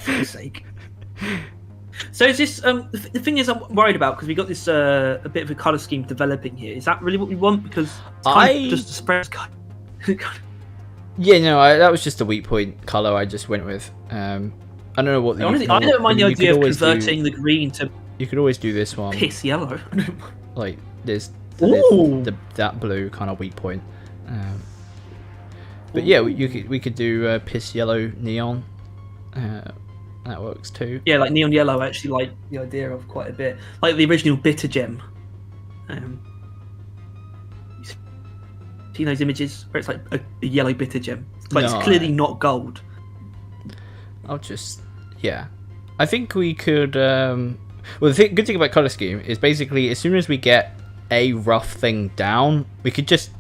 For your sake. So is this... the thing is I'm worried about, because we got this a bit of a colour scheme developing here. Is that really what we want? Because it's kind of just a spread colour. Yeah, no, that was just a weak point colour I just went with. I don't know what... Honestly, I don't mind the idea of converting the green to... You could always do this one. Piss yellow. Like there's that blue kind of weak point, but yeah, we could do piss yellow neon. That works too. Yeah, like neon yellow. I actually like the idea of quite a bit, like the original bitter gem. See those images where it's like a yellow bitter gem, but it's clearly not gold. I'll just I think we could. Well, the good thing about color scheme is basically as soon as we get a rough thing down, we could just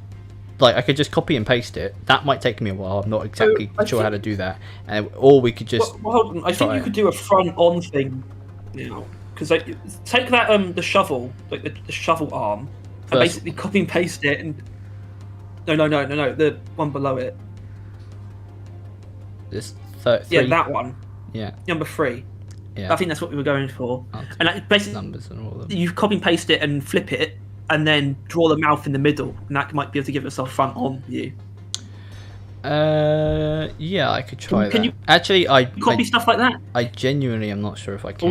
I could just copy and paste it. That might take me a while. I'm not exactly sure how to do that. Or we could just. Well, hold on. I think you could do a front-on thing now, because take that the shovel, like the shovel arm, and basically copy and paste it. And no, the one below it. This yeah, that one. Yeah. Number 3. Yeah. I think that's what we were going for. And basically, numbers and all of them. You copy and paste it and flip it, and then draw the mouth in the middle, and that might be able to give us a front on view. Yeah, I could try can that. You actually, copy stuff like that? I genuinely am not sure if I can. Or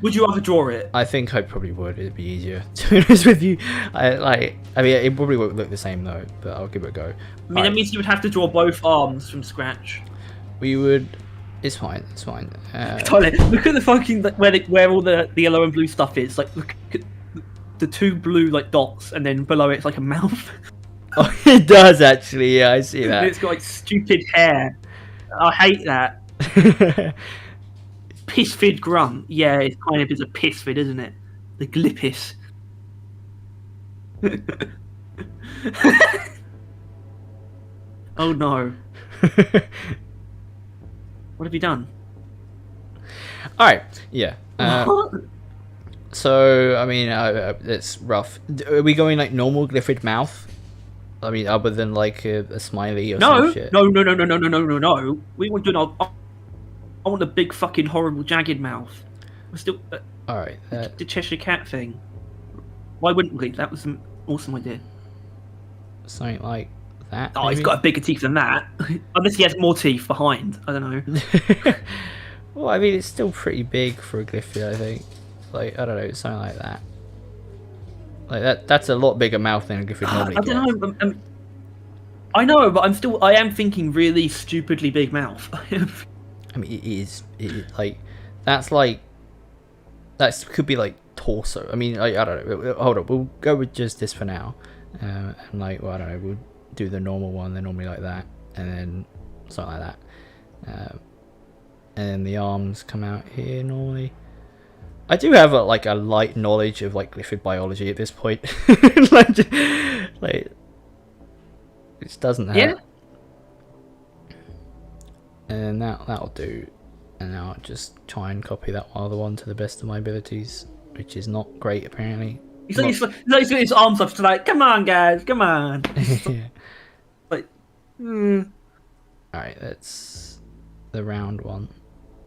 would you rather draw it? I think I probably would. It'd be easier, to be honest with you. I mean, it probably won't look the same though, but I'll give it a go. I mean, that means you would have to draw both arms from scratch. We would. It's fine. It's fine. Look at the fucking where all the yellow and blue stuff is. Like, look at the 2 blue dots, and then below it's like a mouth. Oh, it does actually. Yeah, I see that. And it's got like stupid hair. I hate that. Pissfid grunt. Yeah, it's kind of a pissfid, isn't it? The Glyphid. Oh no. What have you done? Alright, yeah. So, I mean, it's rough. Are we going like normal Glyphid mouth? I mean, other than like a smiley or some shit? No. We want to I want a big fucking horrible jagged mouth. We're still... Alright. The Cheshire Cat thing. Why wouldn't we? That was an awesome idea. Something like that. Oh, maybe? He's got bigger teeth than that. Unless he has more teeth behind. I don't know. Well, I mean, it's still pretty big for a Glyphid, I think. Like, I don't know, something like that. Like that's a lot bigger mouth than a Glyphid normally gets. I don't know. I know, but I am thinking really stupidly big mouth. I mean, it is like that could be like torso. I mean, I don't know. Hold on, we'll go with just this for now. And like, well, I don't know, we'll do the normal one. They're normally like that, and then something like that. And then the arms come out here normally. I do have a light knowledge of like Glyphid biology at this point. like it doesn't hurt. Yeah. And that'll do. And now I'll just try and copy that other one to the best of my abilities. which is not great apparently. He's got his arms up to like, come on, guys, come on. Yeah. Like, Alright, that's the round one.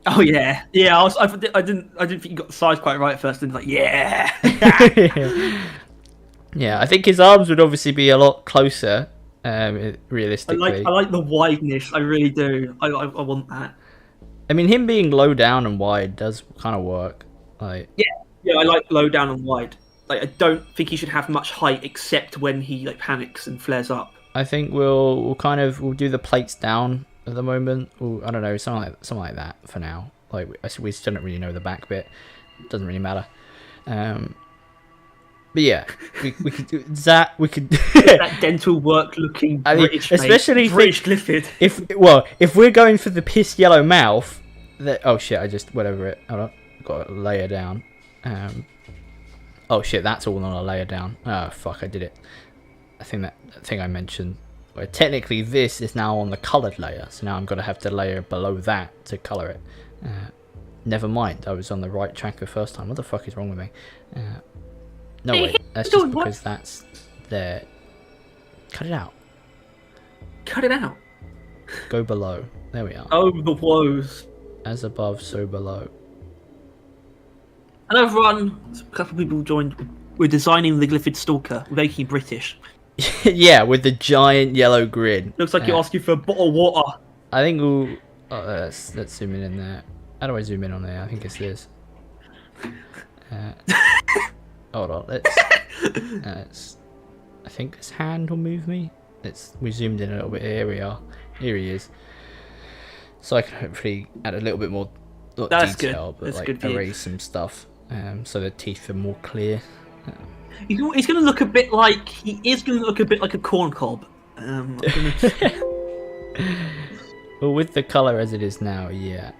Oh yeah, yeah. I didn't think you got the size quite right at first. And like, yeah. Yeah, I think his arms would obviously be a lot closer, realistically. I like the wideness. I really do. I want that. I mean, him being low down and wide does kind of work. Like, yeah. I like low down and wide. Like, I don't think he should have much height except when he like panics and flares up. I think we'll do the plates down at the moment. Or, I don't know, something like that for now. Like, we still don't really know the back bit. Doesn't really matter. But yeah, we could do that. We could that dental work looking British, especially British Glyphid. If we're going for the piss yellow mouth, oh shit! I just whatever it. Hold on, got a layer down. Oh shit! That's all on a layer down. Oh fuck! I did it. I think I mentioned. Well, technically, this is now on the coloured layer, so now I'm gonna have to layer below that to colour it. Never mind. I was on the right track the first time. What the fuck is wrong with me? No, wait, that's just because that's there. Cut it out. Cut it out. Go below. There we are. Oh, the woes. As above, so below. Hello everyone. A couple of people joined. We're designing the Glyphid Stalker, making it British. Yeah, with the giant yellow grid. Looks like you're asking for a bottle of water. I think we'll... Oh, let's zoom in there. How do I zoom in on there? I think it's this. Hold on, let's I think this hand will move me. We zoomed in a little bit. Here we are. Here he is. So I can hopefully add a little bit more detail, but like erase some stuff, so the teeth are more clear. He's going to look a bit like a corn cob. Well, with the color as it is now, yeah.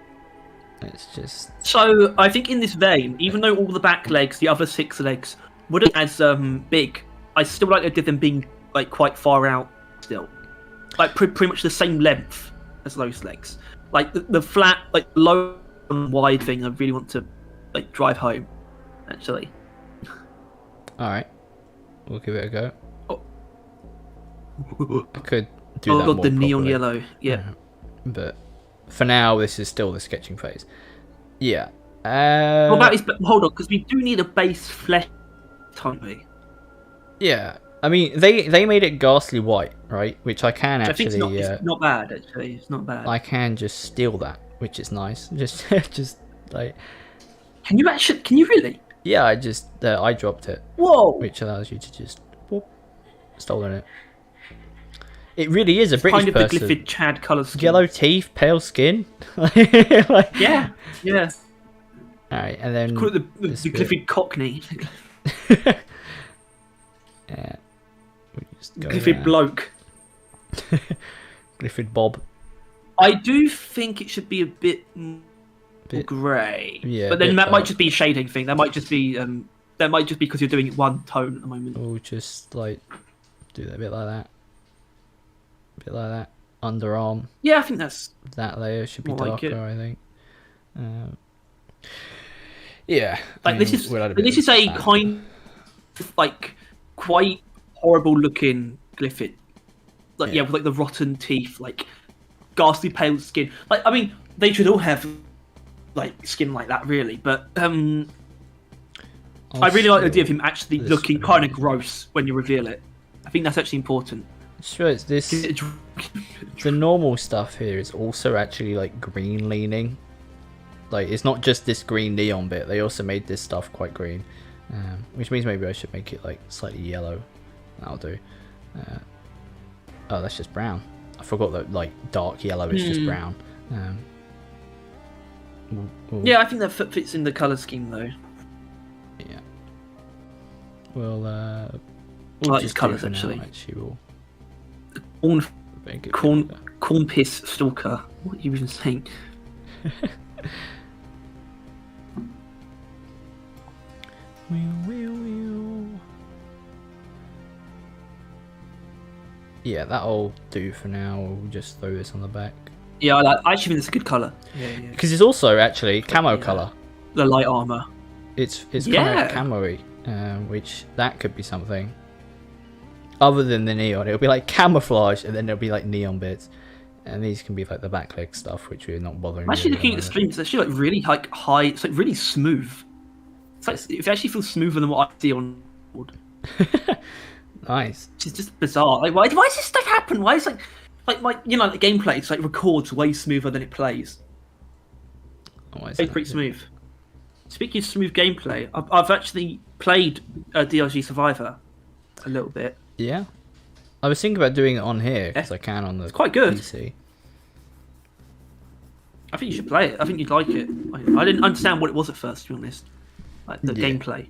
It's just... So, I think in this vein, even though all the back legs, the other 6 legs, wouldn't be as big, I still like the idea of them being like quite far out still. Like pretty much the same length as those legs. Like the flat, like low and wide thing I really want to like drive home, actually. Alright. We'll give it a go. Oh. I could do that more the neon properly. Yellow, yeah. But... For now, this is still the sketching phase. Yeah. What about his... Hold on, because we do need a base flesh, don't we? Yeah. I mean, they made it ghastly white, right? Which I can actually... I think it's not bad, actually. It's not bad. I can just steal that, which is nice. Just like... Can you really? Yeah, I dropped it. Whoa! Which allows you to just... Whoop, stolen it. It really is a British person. Kind of the Glyphid Chad colour scheme. Yellow teeth, pale skin. Like, yeah. Alright, and then... Call it the Glyphid Cockney. Yeah. Glyphid Bloke. Glyphid Bob. I do think it should be a bit grey. Yeah, but then that might just be a shading thing. That might just be because you're doing it one tone at the moment. We'll just like do that a bit like that. Underarm. Yeah, I think that's... That layer should be darker, like I think. Yeah. Like, this is a kind of, like, quite horrible looking Glyphid. Like, yeah, with, like, the rotten teeth, like, ghastly pale skin. Like, I mean, they should all have, like, skin like that, really. But, I really like the idea of him actually looking kind of gross when you reveal it. I think that's actually important. Sure, it's this. The normal stuff here is also actually like green leaning. Like it's not just this green neon bit. They also made this stuff quite green, which means maybe I should make it like slightly yellow. That'll do. Oh, that's just brown. I forgot that like dark yellow is just brown. Yeah, I think that fits in the color scheme though. Yeah. Well, I like his colours actually. We'll corn piss stalker. What are you even saying? Yeah, that'll do for now. We'll just throw this on the back. Yeah, I actually think it's a good colour. Because it's also actually camo colour. The light armour. It's kind Yeah. of camo-y, which that could be something. Other than the neon, it'll be like camouflage, and then there'll be like neon bits, and these can be like the backlit stuff, which we're not bothering. I'm actually with looking at the stream. It's actually like really like high. It's like really smooth. It's like it actually feels smoother than what I see on board. Nice. Which is just bizarre. Like why does this stuff happen? Why is like my the gameplay? It's like records way smoother than it plays. Oh, It's pretty smooth. Speaking of smooth gameplay, I've actually played DRG Survivor a little bit. Yeah, I was thinking about doing it on here because I can on the It's quite good. PC. I think you should play it. I think you'd like it. I didn't understand what it was at first, to be honest. Like the gameplay.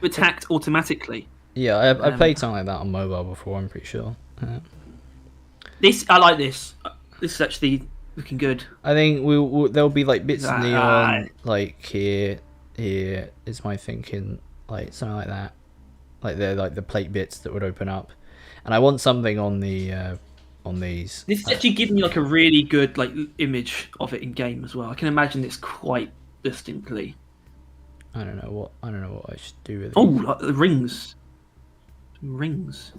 You attacked automatically. Yeah, I played something like that on mobile before. I'm pretty sure. I like this. This is actually looking good. I think there'll be like bits of neon, like here is my thinking, like something like that. Like they're like the plate bits that would open up, and I want something on the on these. This is actually giving me like a really good like image of it in game as well. I can imagine this quite distinctly. I don't know what I should do with it. Oh, like the rings. Some rings.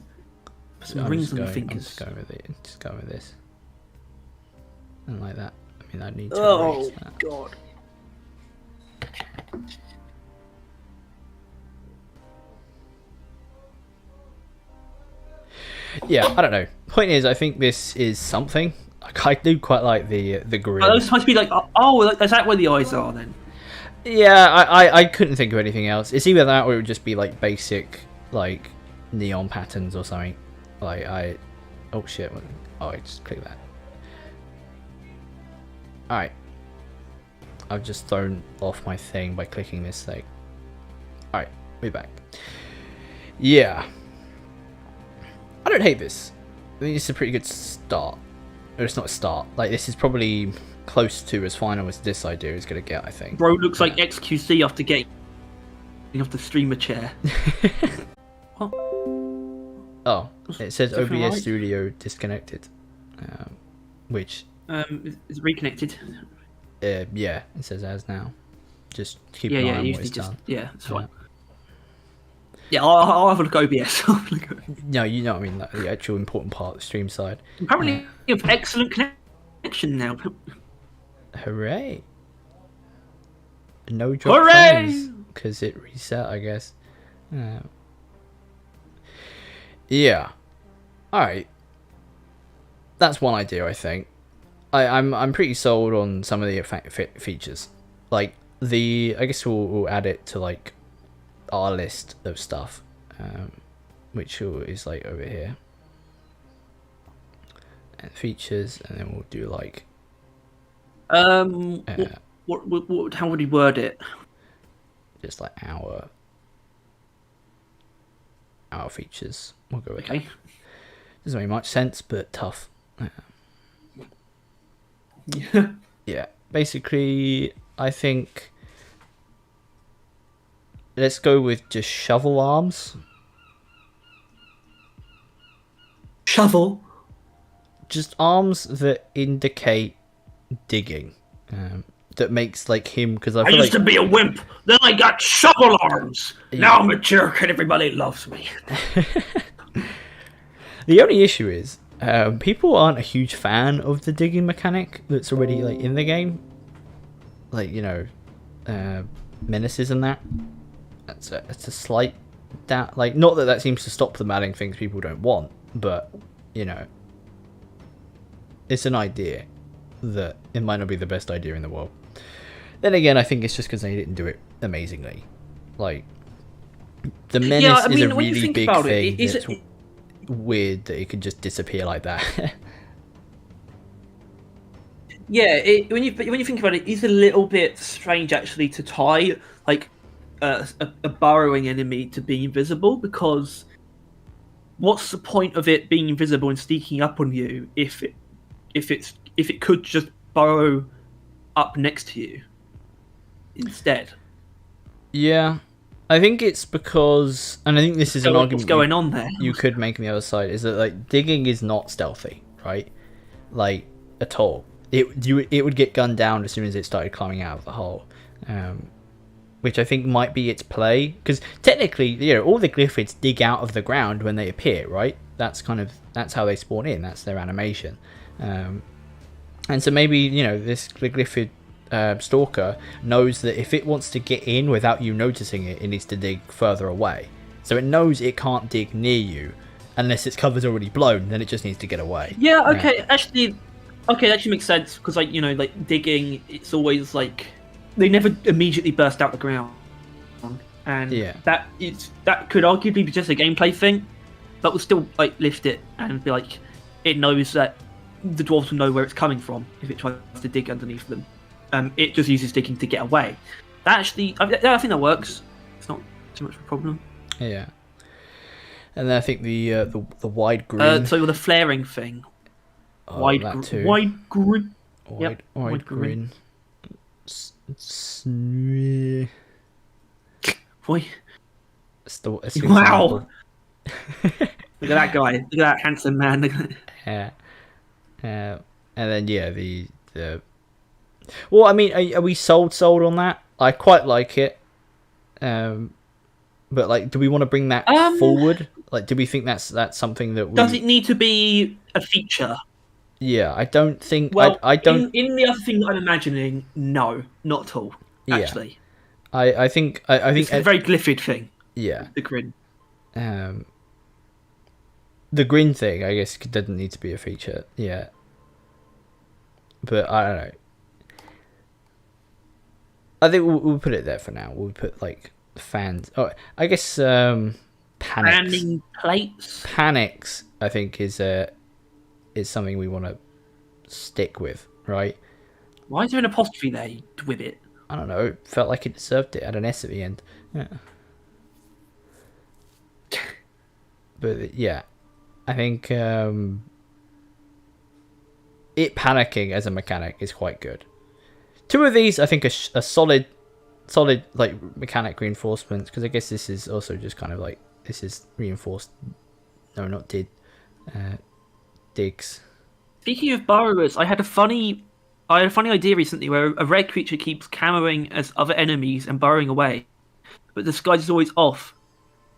Some rings on the fingers. I'm just going with it. Just going with this. And like that. I mean, I need to erase that. God. Yeah, I don't know. Point is, I think this is something. Like, I do quite like the grid. Are those supposed to be like? Oh, is that where the eyes are then? Yeah, I couldn't think of anything else. It's either that or it would just be like basic like neon patterns or something. Like oh shit! Oh, I just clicked that. All right, I've just thrown off my thing by clicking this thing. All right, we're back. Yeah. I don't hate this. I think it's a pretty good start. Or it's not a start. Like, this is probably close to as final as this idea is going to get, I think. Bro looks like XQC after getting off the streamer chair. What? Oh, it says OBS right? Studio disconnected. Which... is it reconnected? Yeah, it says as now. Just keep an eye on what it's done. Yeah, it's fine. Yeah, I'll have a look at OBS. No, you know what I mean, like, the actual important part, the stream side. Apparently, you have excellent connection now. Hooray! No drop because it reset, I guess. Yeah. Alright. That's one idea, I think. I'm pretty sold on some of the features. Like, I guess we'll add it to, like, our list of stuff, which is like over here, and features, and then we'll do like what how would you word it? Just like our features. We'll go with okay. That. Doesn't make much sense, but tough. Yeah. Basically, I think. Let's go with just shovel arms. Shovel? Just arms that indicate digging. That makes like him, because I used to be a wimp, then I got shovel arms. Yeah. Now I'm a jerk and everybody loves me. The only issue is people aren't a huge fan of the digging mechanic that's already like in the game. Like, you know, menaces and that. It's a slight doubt. Like, not that seems to stop them adding things people don't want, but you know, it's an idea that it might not be the best idea in the world. Then again, I think it's just because they didn't do it amazingly. Like, the menace is a really big thing. It's weird that it could just disappear like that. Yeah, when you think about it, it's a little bit strange actually to tie like a burrowing enemy to being invisible, because what's the point of it being invisible and sneaking up on you if it could just burrow up next to you instead? Yeah, I think it's because, and I think this is an argument what's going on there. You could make on the other side, is that like digging is not stealthy, right? Like, at all. It would get gunned down as soon as it started climbing out of the hole. which I think might be its play. Because technically, you know, all the glyphids dig out of the ground when they appear, right? That's how they spawn in. That's their animation. And so maybe, you know, the glyphid stalker knows that if it wants to get in without you noticing it, it needs to dig further away. So it knows it can't dig near you unless its cover's already blown. Then it just needs to get away. Yeah. Okay. Actually, that actually makes sense because, like, you know, like digging, it's always like they never immediately burst out the ground, and that could arguably be just a gameplay thing, but we'll still like lift it and be like, it knows that the dwarves will know where it's coming from if it tries to dig underneath them. It just uses digging to get away. That actually, I think that works. It's not too much of a problem. Yeah. And then I think the wide grin. So the flaring thing. Wide grin. Wide grin. Boy. Wow. Look at that guy. Look at that handsome man. Yeah. And then the. Well, I mean, are we sold on that? I quite like it. But like, do we want to bring that forward? Like, do we think that's something that does it need to be a feature? Yeah, I don't think. Well, I don't. In the other thing that I'm imagining, no, not at all. Actually, I think it's a very glyphid thing. Yeah, the grin. The grin thing, I guess, doesn't need to be a feature. Yeah, but I don't know. I think we'll put it there for now. We'll put like fans. Oh, I guess panics. Fanning plates. Panics, I think, is something we want to stick with, right? Why is there an apostrophe there with it? I don't know. It felt like it deserved it. Had an S at the end. Yeah. But yeah, I think it panicking as a mechanic is quite good. Two of these, I think, are solid like mechanic reinforcements, because I guess this is also just kind of like, this is reinforced. No, not digs. Speaking of burrowers, I had a funny idea recently where a red creature keeps camoing as other enemies and burrowing away, but the disguise is always off.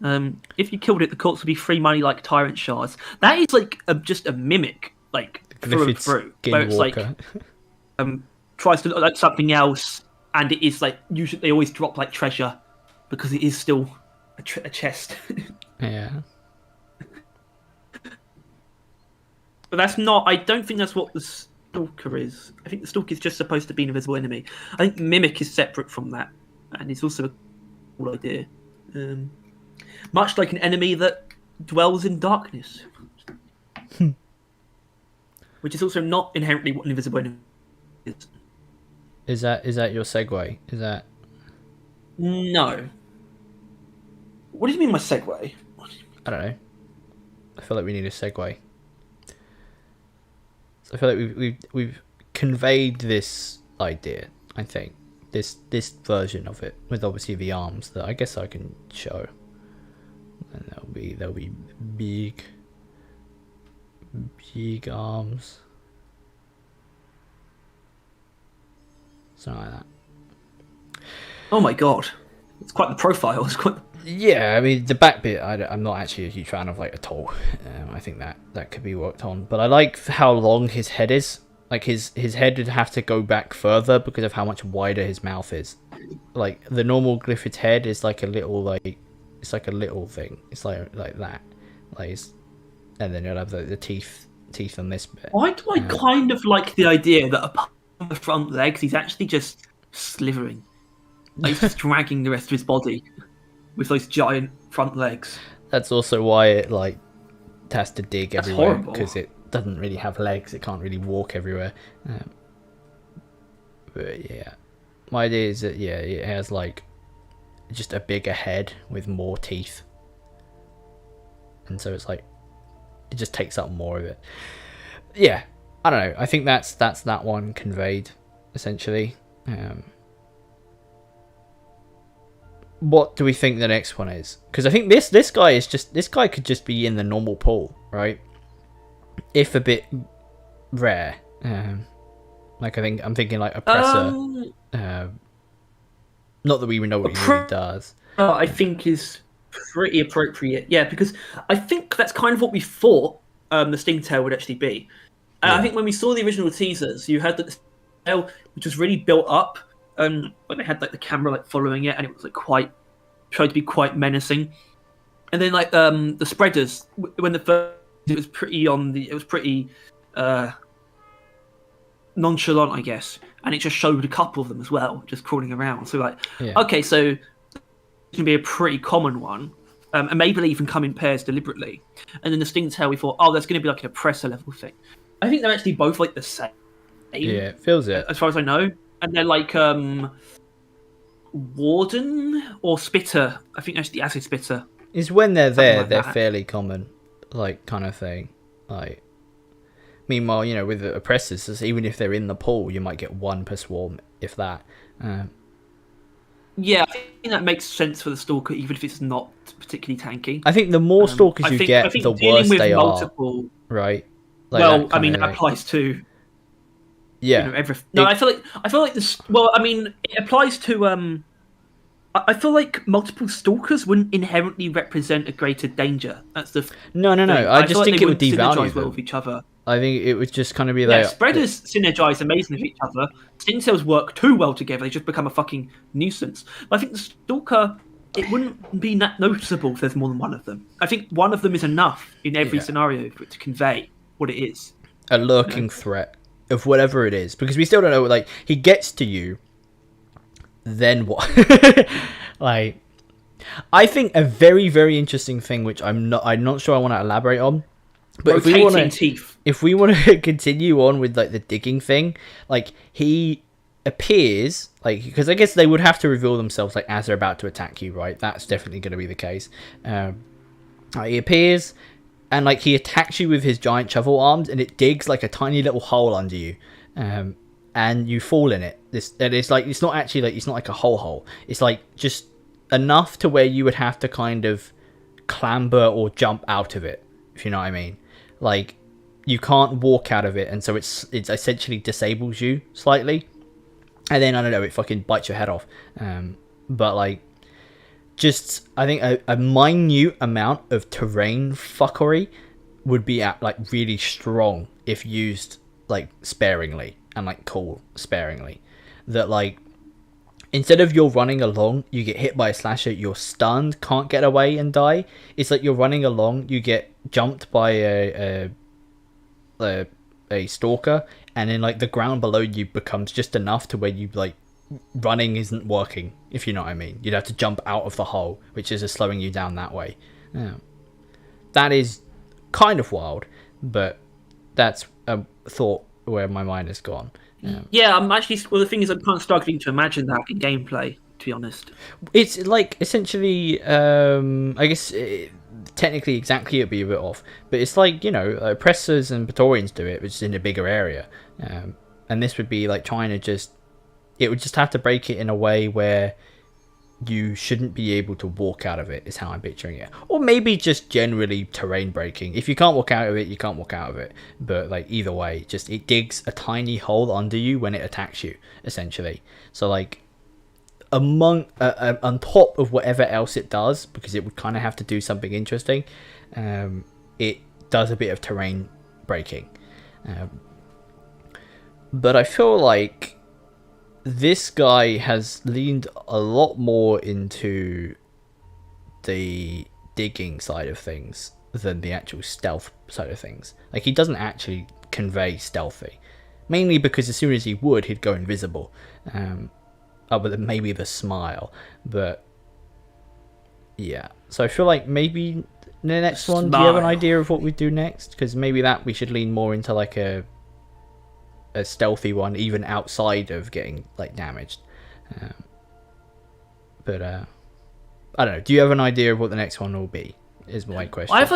If you killed it, the corpse would be free money like tyrant shards. That is like just a mimic, like through and through, where it's like tries to look like something else, and it is like usually they always drop like treasure because it is still a chest. Yeah. But that's not. I don't think that's what the Stalker is. I think the Stalker is just supposed to be an invisible enemy. I think Mimic is separate from that, and it's also a cool idea. Much like an enemy that dwells in darkness, which is also not inherently what an invisible enemy is. Is that your segue? Is that? No. What do you mean by segue? I don't know. I feel like we need a segue. I feel like we've conveyed this idea. I think this version of it, with obviously the arms that I guess I can show, and they'll be big arms, something like that. Oh my god, it's quite the profile. It's quite. Yeah, I mean the back bit. I'm not actually a huge fan of like at all. I think that could be worked on, but I like how long his head is. Like his head would have to go back further because of how much wider his mouth is. Like the normal Glyphid's head is like a little it's like a little thing. It's like that, and then you'll have the teeth on this bit. Why do I kind of like the idea that apart from the front legs, he's actually just slithering, like he's just dragging the rest of his body with those giant front legs. That's also why it like has to dig That's everywhere, horrible. because it doesn't really have legs. It can't really walk everywhere. But yeah, my idea is that it has like just a bigger head with more teeth, and so it's like it just takes up more of it. Yeah, I don't know. I think that's that one conveyed essentially. What do we think the next one is? Because I think this guy could just be in the normal pool, right? If a bit rare. Like I'm thinking like oppressor. Not that we even know what he really does. I think is pretty appropriate. Yeah, because I think that's kind of what we thought the Stingtail would actually be. And I think when we saw the original teasers, you had the tail, which was really built up. When they had like the camera like following it, and it was like tried to be quite menacing. And then like the spreaders, when the first it was pretty nonchalant, I guess, and it just showed a couple of them as well, just crawling around. So like, okay, so it's gonna be a pretty common one, and maybe they even come in pairs deliberately. And then the Stingtail, we thought, oh, that's gonna be like an oppressor level thing. I think they're actually both like the same. Yeah, it feels it. As far as I know, and they're like Warden or Spitter. I think that's the Acid Spitter. Is when they're there, like they're that. fairly common, like kind of thing. Like, meanwhile, you know, with the oppressors, even if they're in the pool, you might get one per swarm, if that. Yeah, I think that makes sense for the Stalker, even if it's not particularly tanky. I think the more stalkers you get, the worse they are. Right. Like well, I mean, that applies to. Yeah. You know, everything. No, I feel like this. Well, I mean, it applies to. I feel like multiple stalkers wouldn't inherently represent a greater danger. That's the. No. I just think it would devalue them. Well with each other. I think it would just kind of be like. Yeah, spreaders synergize amazingly with each other. Stingtails work too well together. They just become a fucking nuisance. But I think the stalker, it wouldn't be that noticeable if there's more than one of them. I think one of them is enough in every scenario for it to convey what it is. A lurking threat of whatever it is, because we still don't know. Like, he gets to you, then what? Like, I think a very, very interesting thing, which I'm not sure I want to elaborate on. But if we want to continue on with like the digging thing, like he appears like, because I guess they would have to reveal themselves like as they're about to attack you, right? That's definitely going to be the case. He appears and like he attacks you with his giant shovel arms, and it digs like a tiny little hole under you, and you fall in it. It's like it's not like a whole hole. It's like just enough to where you would have to kind of clamber or jump out of it, if you know what I mean. Like, you can't walk out of it, and so it's essentially disables you slightly, and then I don't know, it fucking bites your head off. But like, just I think a minute amount of terrain fuckery would be like really strong if used like sparingly and like cool sparingly. That like, instead of you're running along, you get hit by a slasher, you're stunned, can't get away and die. It's like you're running along, you get jumped by a stalker, and then like the ground below you becomes just enough to where you like running isn't working, if you know what I mean. You'd have to jump out of the hole, which is just slowing you down that way. Yeah. That is kind of wild, but that's a thought where my mind has gone. Yeah, I'm actually. Well, the thing is, I'm kind of struggling to imagine that in gameplay. To be honest, it's like essentially, I guess technically, exactly, it'd be a bit off, but it's like, you know, oppressors and Praetorians do it, which is in a bigger area, and this would be like trying to just. It would just have to break it in a way where you shouldn't be able to walk out of it, is how I'm picturing it. Or maybe just generally terrain breaking. If you can't walk out of it, you can't walk out of it. But like, either way, just it digs a tiny hole under you when it attacks you, essentially. So like, on top of whatever else it does, because it would kind of have to do something interesting, it does a bit of terrain breaking. But I feel like this guy has leaned a lot more into the digging side of things than the actual stealth side of things. Like, he doesn't actually convey stealthy, mainly because as soon as he would, he'd go invisible. Other than maybe the smile, but yeah. So I feel like maybe the next one. Do you have an idea of what we do next? Because maybe that we should lean more into like a stealthy one, even outside of getting like damaged. But I don't know. Do you have an idea of what the next one will be? Is my question. I have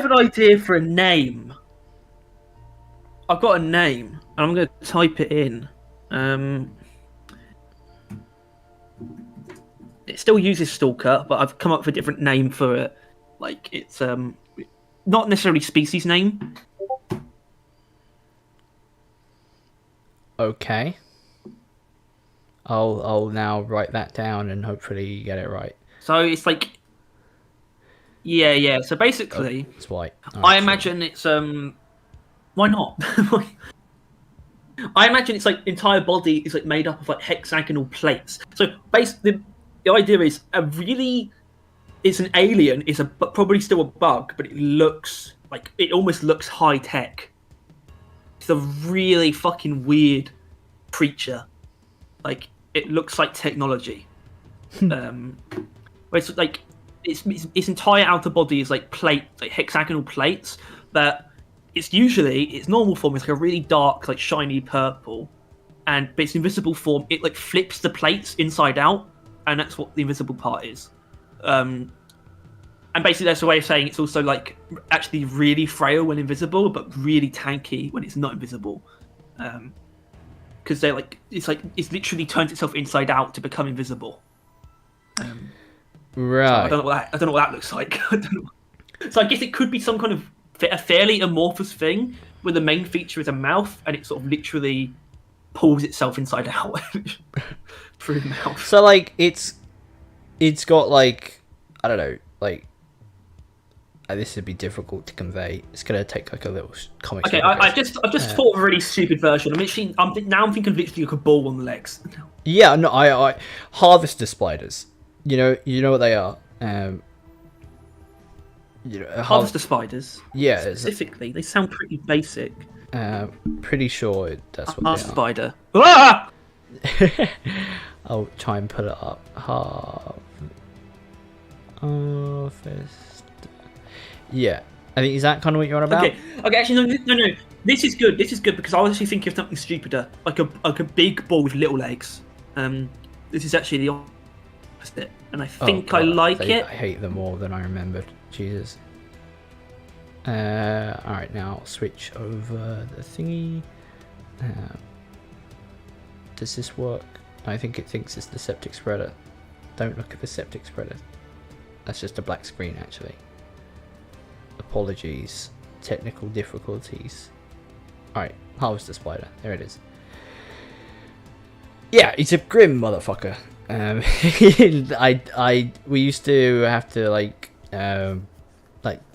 an idea for a name. I've got a name, and I'm going to type it in. It still uses Stalker, but I've come up with a different name for it. Like, it's not necessarily species name. Okay. I'll now write that down and hopefully get it right. So it's like, yeah. So basically, It's white. I imagine it's why not? I imagine it's like entire body is like made up of like hexagonal plates. So basically, the idea is it's an alien. It's probably still a bug, but it almost looks high tech. It's a really fucking weird creature. Like it looks like technology. Where it's like its entire outer body is like hexagonal plates, but its normal form is like a really dark, like shiny purple, but its invisible form, it like flips the plates inside out, and that's what the invisible part is. And basically that's a way of saying it's also like actually really frail when invisible, but really tanky when it's not invisible. Because it's literally turns itself inside out to become invisible. Right. So I don't know what that looks like. I don't know. So I guess it could be some kind of a fairly amorphous thing where the main feature is a mouth and it sort of literally pulls itself inside out through the mouth. So like it's got like, I don't know, like this would be difficult to convey. It's gonna take like a little comic. Okay, I've just thought of a really stupid version. I'm thinking of literally like a ball on the legs. Yeah, no, I harvester spiders. You know what they are. Harvester spiders. Yeah, specifically, they sound pretty basic. Pretty sure that's what Harvester they are. spider. Ah! I'll try and pull it up. Harvest. Yeah, I think is that kind of what you're on about? Okay. Actually, no. This is good. Because I was actually thinking of something stupider, like a big ball with little legs. This is actually the opposite, and I think I like it. I hate them more than I remembered. Jesus. Alright, now I'll switch over the thingy. Does this work? I think it thinks it's the septic spreader. Don't look at the septic spreader. That's just a black screen, actually. Apologies. Technical difficulties. Alright, harvester spider. There it is. Yeah, he's a grim motherfucker. We used to have to like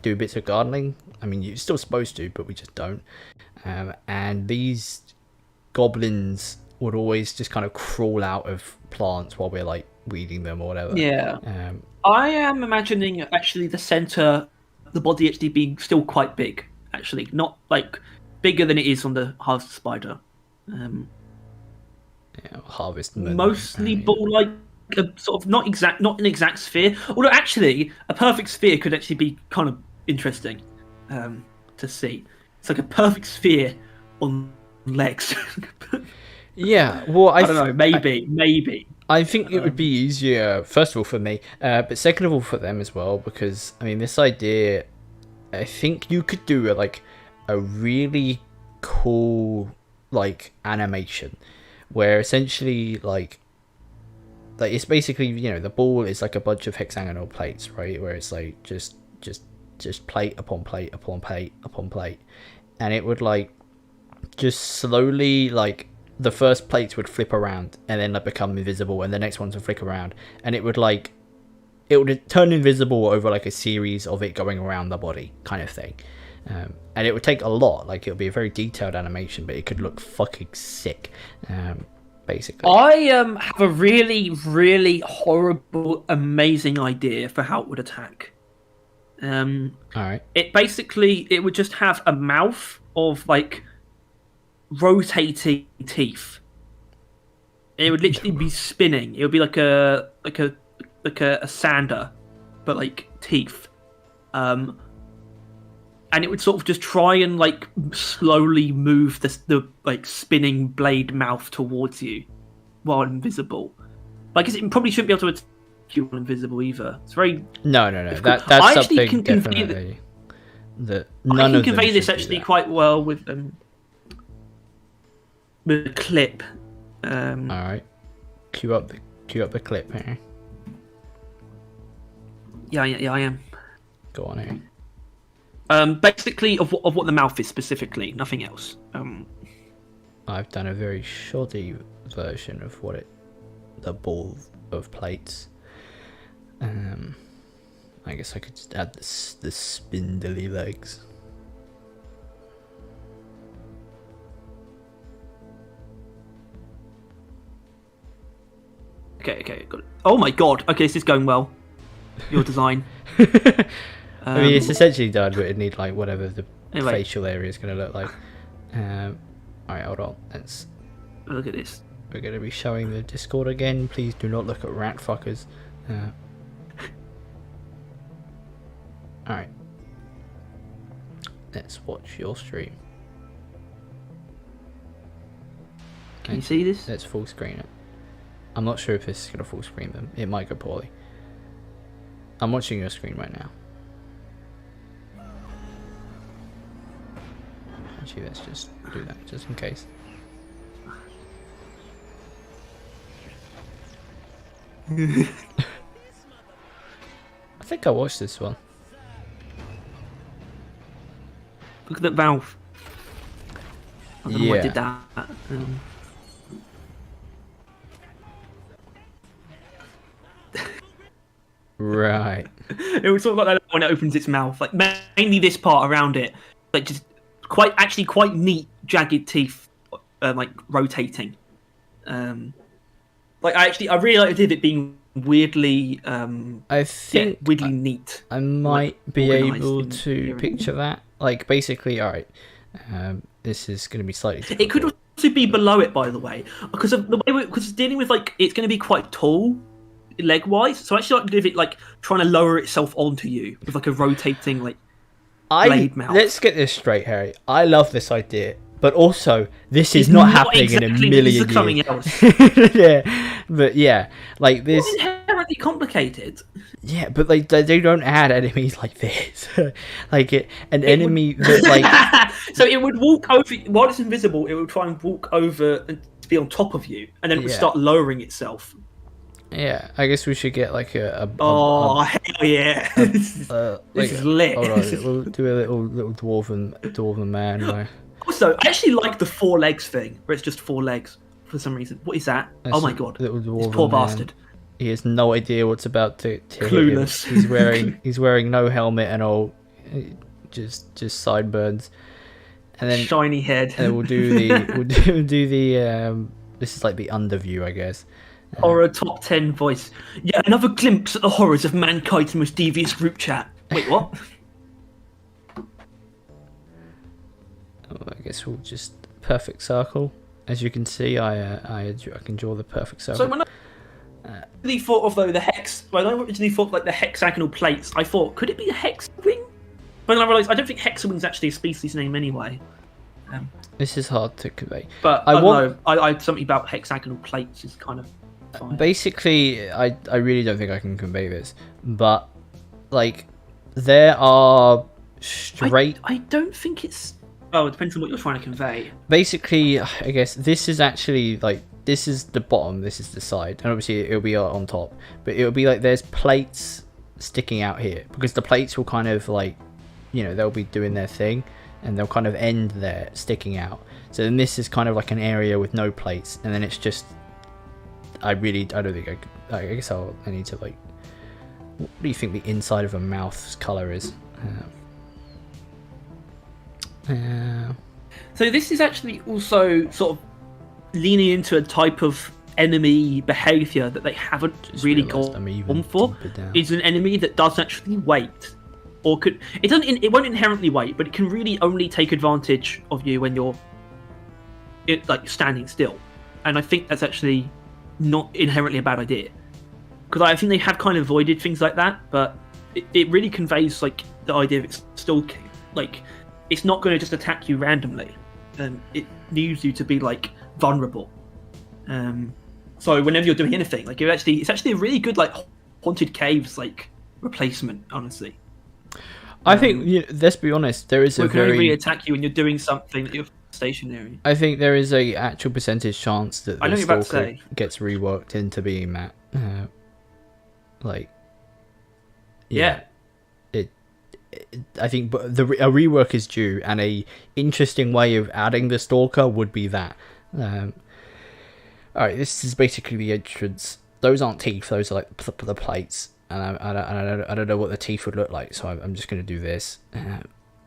do bits of gardening. I mean, you're still supposed to, but we just don't. And these goblins would always just kind of crawl out of plants while we're like weeding them or whatever. Yeah. I am imagining actually the body actually being still quite big. Actually, not like bigger than it is on the harvester spider. Harvest mostly ball-like, sort of not an exact sphere. Although actually, a perfect sphere could actually be kind of interesting to see. It's like a perfect sphere on legs. Yeah, well, I don't know. Maybe. I think it would be easier, first of all, for me, but second of all, for them as well, because, I mean, this idea, I think you could do a really cool, animation, where essentially, like it's basically, the ball is like a bunch of hexagonal plates, right, where it's, just plate upon plate upon plate upon plate, and it would, just slowly, the first plates would flip around and then become invisible, and the next ones would flick around, and it would turn invisible over a series of it going around the body kind of thing. And it would take a lot. It would be a very detailed animation, but it could look fucking sick. Basically, I have a really, really horrible, amazing idea for how it would attack. All right. It would just have a mouth of rotating teeth. It would literally be spinning. It would be like a sander, but teeth. And it would sort of just try and slowly move the spinning blade mouth towards you while invisible. I guess it probably shouldn't be able to attack you while invisible either. It's very no. That's something definitely that none I of can them convey this should do actually that. quite well with a clip. All right, cue up the clip here. Yeah, I am. Go on here. Basically, of what the mouth is specifically, nothing else. I've done a very shoddy version of what it the ball of plates. I guess I could just add the spindly legs. Okay, got it. Oh my god. Okay, this is going well. Your design. I mean, it's essentially done, but it need like whatever the Anyway. facial area is going to look like. Alright, hold on. Look at this. We're going to be showing the Discord again. Please do not look at rat fuckers. Alright. Let's watch your stream. Can you see this? Let's full screen it. I'm not sure if this is going to full screen them. It might go poorly. I'm watching your screen right now. Actually, let's just do that, just in case. I think I watched this one. Look at that valve. I don't know why I did that. Right. It was sort of like that when it opens its mouth. Like mainly this part around it, like just quite neat, jagged teeth, like rotating. Like I really liked it being weirdly. I think weirdly neat. I might be able to area. picture that. Like basically, all right. This is going to be slightly difficult. It could also be below it, by the way, because of the way because it's dealing with like it's going to be quite tall, leg wise. So I actually like to give it like trying to lower itself onto you with like a rotating like blade mouth. Let's get this straight, Harry. I love this idea, but also this is not happening in a million this is years. something else. Yeah, but yeah, like this. It's inherently complicated. Yeah, but like they don't add enemies like this. Like an enemy that like. So it would walk over while it's invisible. It would try and walk over and be on top of you, and then it would start lowering itself. Yeah, I guess we should get like hell yeah! This is lit. Hold on, we'll do a little dwarven man. Like. Also, I actually like the 4 legs thing, where it's just 4 legs for some reason. What is that? Oh my god! This poor bastard. He has no idea what's about to Clueless. hit him. He's wearing no helmet and all, just sideburns, and then shiny head. And we'll do the this is like the underview, I guess. Or a top 10 voice. Yeah, another glimpse at the horrors of mankind's most devious group chat. Wait, what? I guess we'll just perfect circle. As you can see, I can draw the perfect circle. So when I originally thought of the hex, when I originally thought like the hexagonal plates, I thought could it be a hexawing? But then I realised I don't think hexawing's actually a species name anyway. This is hard to convey. But I don't know. I something about hexagonal plates is kind of fine. Basically, I really don't think I can convey this, but like there are straight. I don't think it's. Oh, it depends on what you're trying to convey. Basically, I guess this is actually like this is the bottom, this is the side, and obviously it'll be on top. But it'll be like there's plates sticking out here because the plates will kind of like, you know, they'll be doing their thing, and they'll kind of end there, sticking out. So then this is kind of like an area with no plates, and then it's just. I don't think I could. I guess I need to like. What do you think the inside of a mouth's color is? So this is actually also sort of leaning into a type of enemy behaviour that they haven't really gone for. Is an enemy that does actually wait, or could it doesn't. It won't inherently wait, but it can really only take advantage of you when you're like standing still. And I think that's actually not inherently a bad idea, because I think they have kind of avoided things like that, but it really conveys like the idea of it's stalking. Like it's not going to just attack you randomly. It needs you to be like vulnerable. So whenever you're doing anything, like it's actually a really good like haunted caves like replacement. Honestly, I think let's be honest. There is it can only really attack you when you're doing something that you're stationary. I think there is a actual percentage chance that I know the you're about to Stalker say. gets reworked into being that. Like, Yeah. I think a rework is due, and a interesting way of adding the Stalker would be that. Alright, this is basically the entrance. Those aren't teeth, those are like the plates. And I don't know what the teeth would look like, so I'm just going to do this. And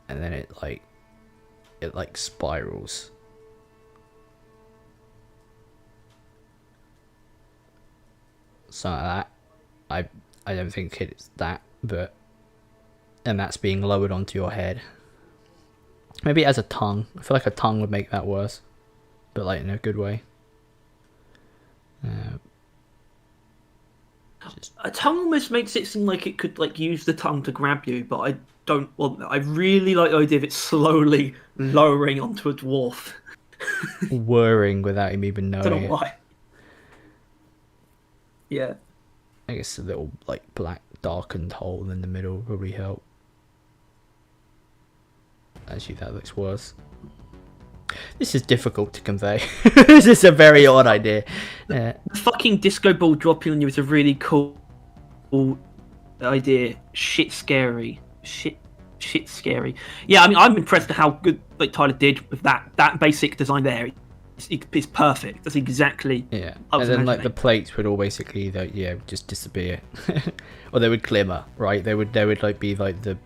then it like spirals. Something like that. I don't think it's that, but... And that's being lowered onto your head. Maybe it has a tongue. I feel like a tongue would make that worse. But like in a good way. A tongue almost makes it seem like it could like use the tongue to grab you, but I don't want that. I really like the idea of it slowly lowering onto a dwarf. Whirring without him even knowing Don't know why. Yeah. I guess a little like black darkened hole in the middle would probably help. Actually, that looks worse. This is difficult to convey. This is a very odd idea. The fucking disco ball dropping on you is a really cool idea. Shit scary. Shit scary. Yeah, I mean, I'm impressed at how good like Tyler did with that basic design there. It's perfect. That's exactly. Yeah, and then like the plates would all basically like just disappear, or they would glimmer. Right? They would like be like the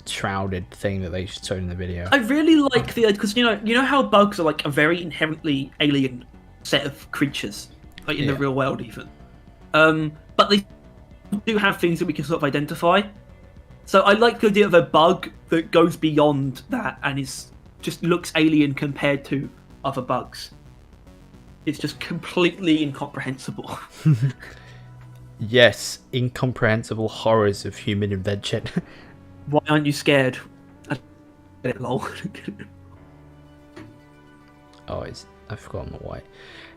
shrouded thing that they showed in the video. I really like the because you know how bugs are like a very inherently alien set of creatures, like in the real world even. But they do have things that we can sort of identify. So I like the idea of a bug that goes beyond that and is just looks alien compared to other bugs. It's just completely incomprehensible. Yes, incomprehensible horrors of human invention. Why aren't you scared? Lol. Oh, I've forgotten why.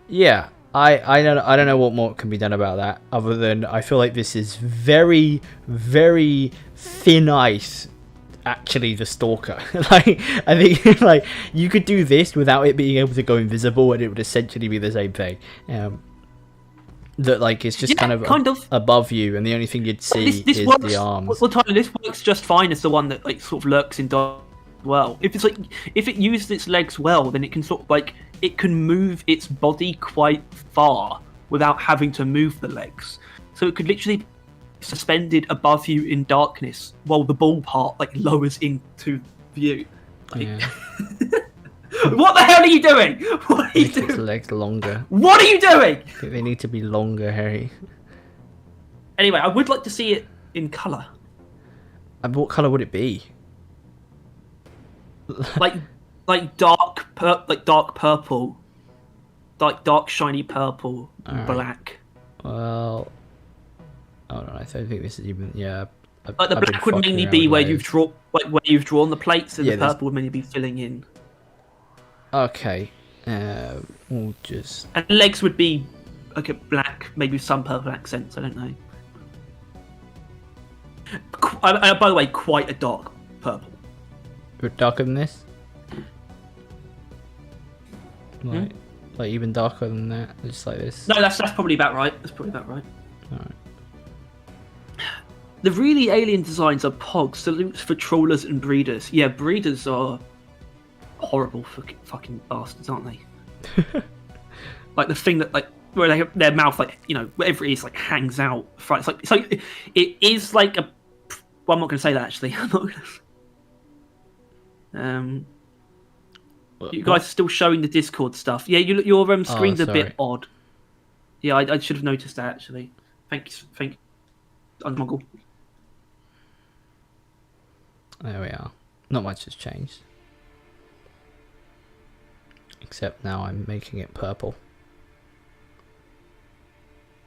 Yeah, I don't know what more can be done about that other than I feel like this is very, very thin ice. Actually, the Stalker. Like, I think like you could do this without it being able to go invisible, and it would essentially be the same thing. That like it's just kind of above you, and the only thing you'd see is works, the arms. Well, Tyler, this works just fine as the one that like sort of lurks in dark. Well, if it uses its legs well, then it can sort of like it can move its body quite far without having to move the legs. So it could literally be suspended above you in darkness while the ball part like lowers into view. Like, Yeah. What the hell are you doing? What are you Make its doing? legs longer. What are you doing? I think they need to be longer, Harry. Anyway, I would like to see it in colour. And what colour would it be? like dark purple, like dark shiny purple, and black. Well, I don't know. I don't think this is even. Yeah. Like the black would mainly be where you've drawn the plates, and the purple would mainly be filling in. Okay. We'll just. And legs would be like a black, maybe some purple accents. I don't know. By the way, quite a dark purple. A bit darker than this. Like even darker than that, just like this. No, that's probably about right. That's probably about right. Alright. The really alien designs are pogs, salutes for trawlers and breeders. Yeah, breeders are horrible fucking bastards, aren't they? Like the thing that like where they have their mouth like whatever it is like hangs out. It's like it is like a. Well, I'm not going to say that actually. I'm not gonna... You guys are still showing the Discord stuff. Yeah, your screen's a bit odd. Yeah, I should have noticed that actually. Thank you, Unmoggle. There we are. Not much has changed. Except now I'm making it purple.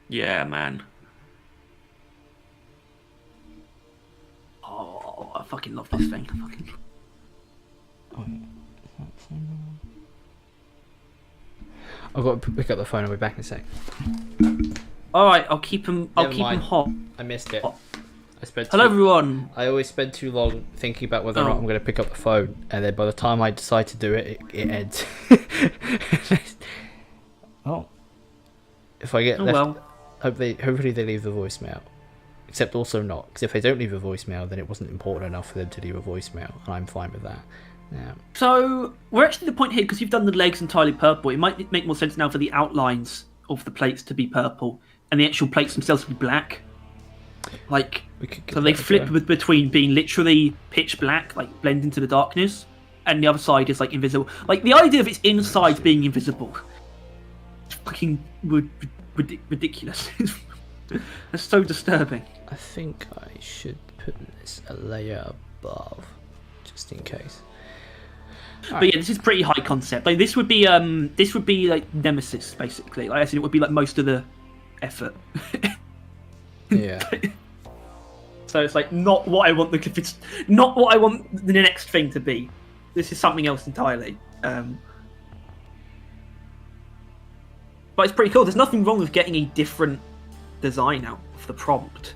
Yeah, man. Oh, I fucking love this thing. I've got to pick up the phone. I'll be back in a sec. All right, I'll keep him hot. I missed it. Hello, everyone. I always spend too long thinking about whether or not I'm going to pick up the phone, and then by the time I decide to do it, it ends. Oh. If I get left, well. hopefully they leave the voicemail. Except also not, because if they don't leave a voicemail, then it wasn't important enough for them to leave a voicemail, and I'm fine with that. Yeah. So we're actually at the point here because you've done the legs entirely purple. It might make more sense now for the outlines of the plates to be purple and the actual plates themselves to be black. Like, so they flip between being literally pitch black, like blend into the darkness, and the other side is like invisible. Like the idea of its inside being invisible, fucking ridiculous. That's so disturbing. I think I should put this a layer above, just in case. But yeah, this is pretty high concept. Like this would be like Nemesis basically. Like I said, it would be like most of the effort. Yeah. So it's like not what I want not what I want the next thing to be. This is something else entirely. But it's pretty cool. There's nothing wrong with getting a different design out of the prompt.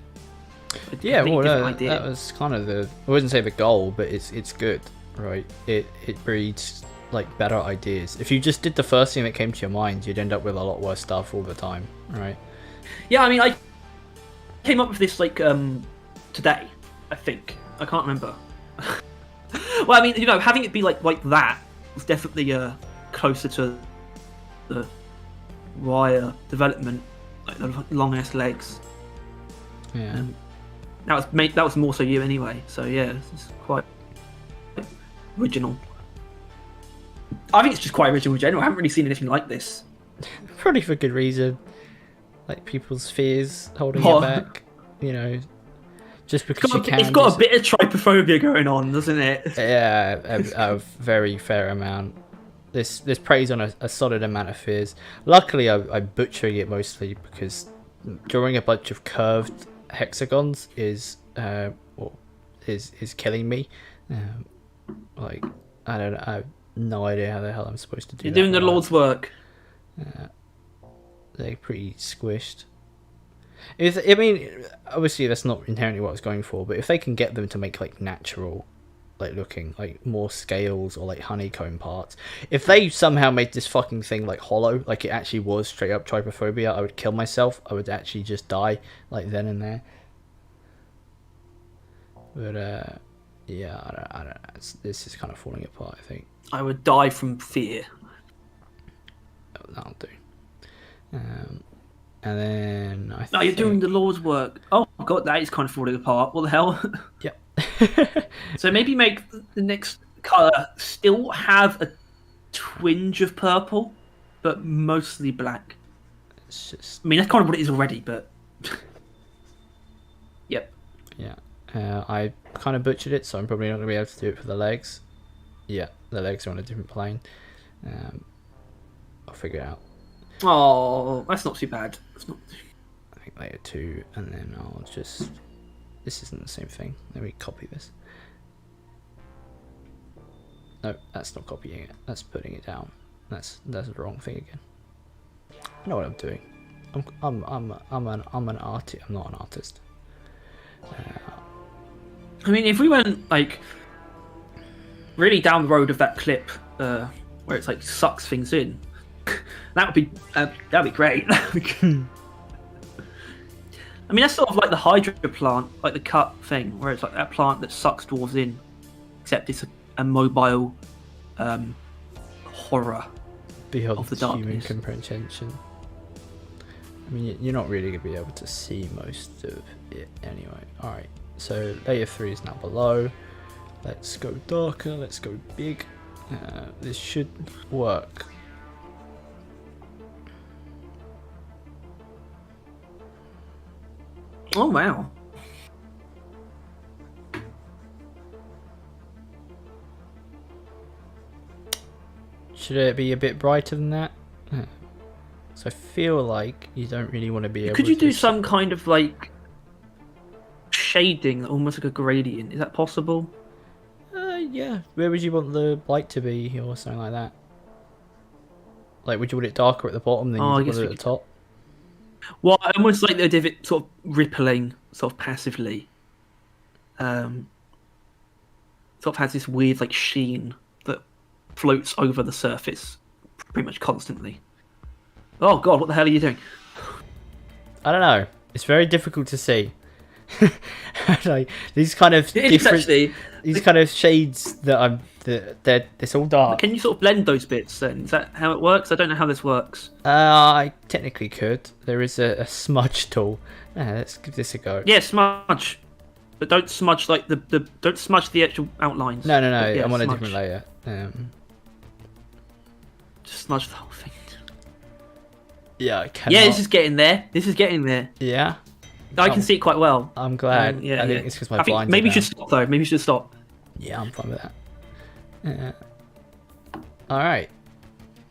Yeah, well, that was kind of I wouldn't say the goal, but it's good, right? It breeds like better ideas. If you just did the first thing that came to your mind, you'd end up with a lot worse stuff all the time, right? Yeah, I mean, I came up with this like today, I think. I can't remember. Well, I mean, having it be like that was definitely closer to the wire development, like the long ass legs. Yeah. That was more so you anyway. So yeah, it's quite original. I think it's just quite original in general. I haven't really seen anything like this. Probably for good reason. Like people's fears holding you back. Just because you can. It's got a bit of trypophobia going on, doesn't it? Yeah, a very fair amount. This preys on a solid amount of fears. Luckily, I'm butchering it mostly because drawing a bunch of curved hexagons is killing me. Like I have no idea how the hell I'm supposed to do. You're doing the Lord's work. They're pretty squished. I mean, obviously that's not inherently what I was going for, but if they can get them to make like natural, like looking, like more scales or like honeycomb parts, if they somehow made this fucking thing like hollow, like it actually was straight up trypophobia, I would kill myself. I would actually just die like then and there. But yeah, I don't know. This is kind of falling apart, I think. I would die from fear. Oh, that'll do. And then No, you're doing the Lord's work. Oh god, that is kind of falling apart. What the hell? Yep. So maybe make the next colour still have a twinge of purple, but mostly black. It's just. I mean, that's kind of what it is already, but. Yep. Yeah. I kind of butchered it, so I'm probably not going to be able to do it for the legs. Yeah, the legs are on a different plane. I'll figure it out. Oh, that's not too bad. I think layer 2, and then I'll just. This isn't the same thing. Let me copy this. No, that's not copying it. That's putting it down. That's the wrong thing again. I know what I'm doing. I'm an artist. I'm not an artist. I mean, if we went like really down the road of that clip where it's like sucks things in, that'd be great. I mean, that's sort of like the Hydra plant, like the cut thing, where it's like that plant that sucks dwarves in, except it's a mobile horror beyond of the human darkness. comprehension. I mean, you're not really going to be able to see most of it anyway. Alright, so layer 3 is now below. Let's go darker, let's go big. This should work. Oh wow. Should it be a bit brighter than that? So I feel like you don't really want to be able to... Could you do some kind of like shading, almost like a gradient? Is that possible? Yeah. Where would you want the light to be or something like that? Like, would you want it darker at the bottom than you want it at the top? Well, I almost like the idea of it sort of rippling, sort of passively. Sort of has this weird like sheen that floats over the surface pretty much constantly. Oh god, what the hell are you doing? I don't know. It's very difficult to see. Like these kind of It is different, actually. these kind of shades that they're it's all dark. Can you sort of blend those bits then? Is that how it works? I don't know how this works. I technically could. There is a smudge tool. Let's give this a go. Yeah, smudge. But don't smudge like don't smudge the actual outlines. No. Yeah, I'm on a smudge. different layer. Just smudge the whole thing. Yeah, I cannot. Yeah, this is getting there. Yeah, I can see it quite well. I'm glad. I Yeah. think it's because my I think blinds. maybe are you should down. stop though. Maybe you should stop. Yeah, I'm fine with that. All right,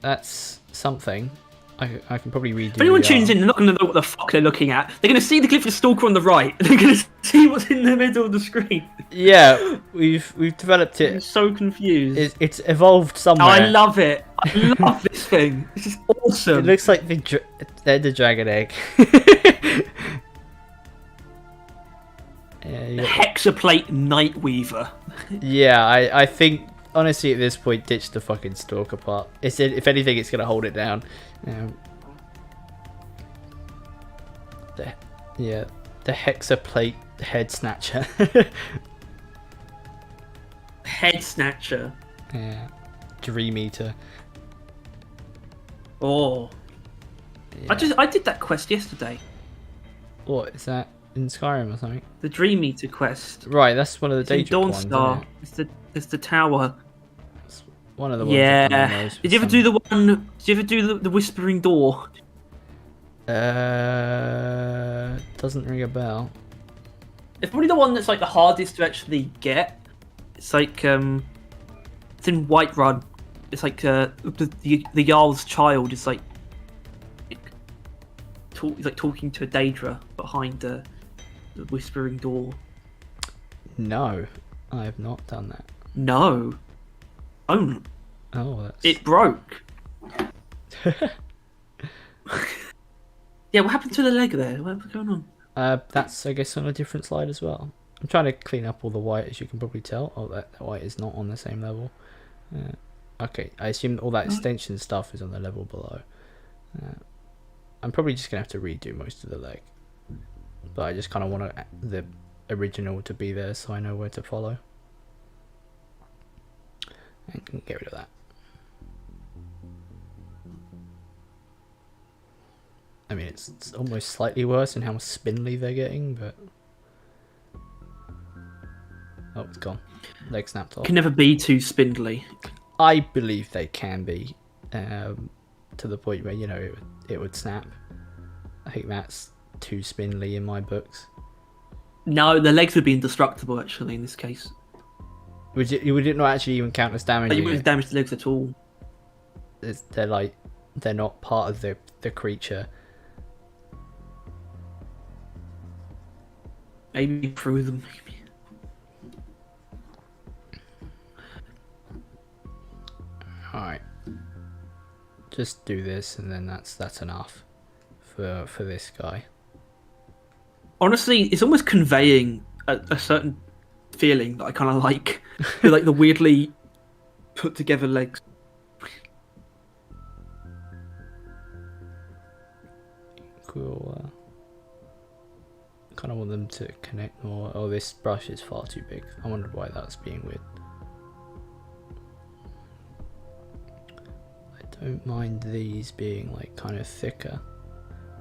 that's something. I can probably redo. If anyone tunes in, they're not going to know what the fuck they're looking at. They're going to see the Glyphid Stalker on the right. They're going to see what's in the middle of the screen. Yeah, we've developed I'm it. so confused. It's evolved somewhere. Oh, I love it. I love this thing. This is awesome. It looks like they're the dragon egg. Yeah, The Hexaplate Nightweaver. yeah, I think honestly at this point ditch the fucking stalker part. If anything, it's gonna hold it down. The hexaplate head snatcher. Head Snatcher. Yeah, dream eater. Oh. Yeah. I did that quest yesterday. What is that in Skyrim or something? The Dream Eater quest. Right, that's one of the It's in Daedric ones, Dawnstar. isn't it? It's the tower. It's one of the ones. that come on Yeah. those for Did you ever some- do the one? Did you ever do the Whispering Door? Doesn't ring a bell. It's probably the one that's like the hardest to actually get. It's like it's in Whiterun. It's like the Jarl's child is like he's like talking to a Daedra behind the Whispering Door. No, I have not done that. No. Oh, Oh, that's. it broke. Yeah, what happened to the leg there? What's going on? That's I guess on a different slide as well. I'm trying to clean up all the white, as you can probably tell. Oh, that white is not on the same level. Okay, I assume all that extension stuff is on the level below. I'm probably just gonna have to redo most of the leg, but I just kind of want the original to be there so I know where to follow. And can get rid of that. I mean, it's almost slightly worse in how spindly they're getting, but... Oh, it's gone. Leg snapped off. Can never be too spindly. I believe they can be, to the point where, you know, it would snap. I think that's too spindly in my books. No, the legs would be indestructible actually in this case. Would it not actually even count as Like, you damaging wouldn't it? damage the legs at all. They're not part of the creature. Maybe through them. Maybe. Alright. Just do this and then that's enough for this guy. Honestly, it's almost conveying a certain feeling that I kind of like. Like the weirdly put together legs. Cool. Kind of want them to connect more. Oh, this brush is far too big. I wondered why that's being weird. I don't mind these being like kind of thicker.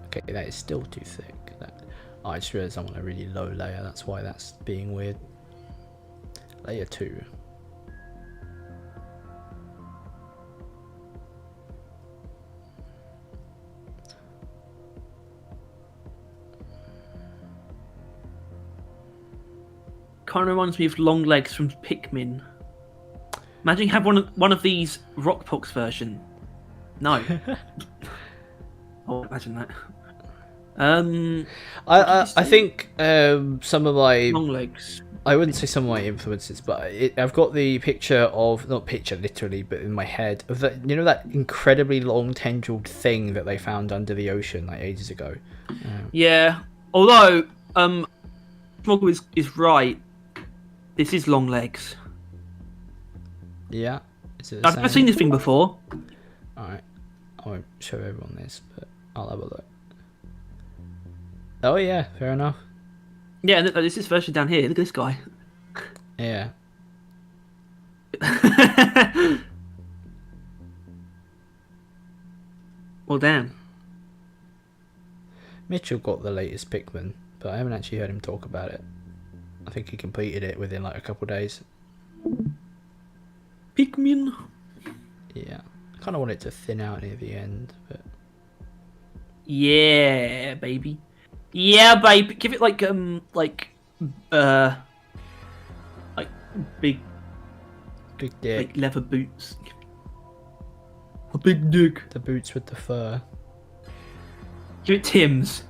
Okay, that is still too thick. Oh, I just realised I'm on a really low layer. That's why that's being weird. Layer 2. Kind of reminds me of Long Legs from Pikmin. Imagine you have one of these Rockpox version. No. Oh, imagine that. I think some of my Long Legs. I wouldn't say some of my influences, but I've got the picture of, not picture literally, but in my head, of that, you know, that incredibly long tendrilled thing that they found under the ocean like ages ago. Yeah. Although, Smoggle is right. This is Long Legs. Yeah. Is it the I've never same? seen this thing before. Alright. I won't show everyone this, but I'll have a look. Oh yeah, fair enough. Yeah, and this is version down here. Look at this guy. Yeah. Well, damn. Mitchell got the latest Pikmin, but I haven't actually heard him talk about it. I think he completed it within like a couple of days. Pikmin. Yeah. I kind of want it to thin out near the end, but... Yeah, baby. Yeah, baby. Give it like big dick. like leather boots. A big dick. The boots with the fur. Give it Tim's.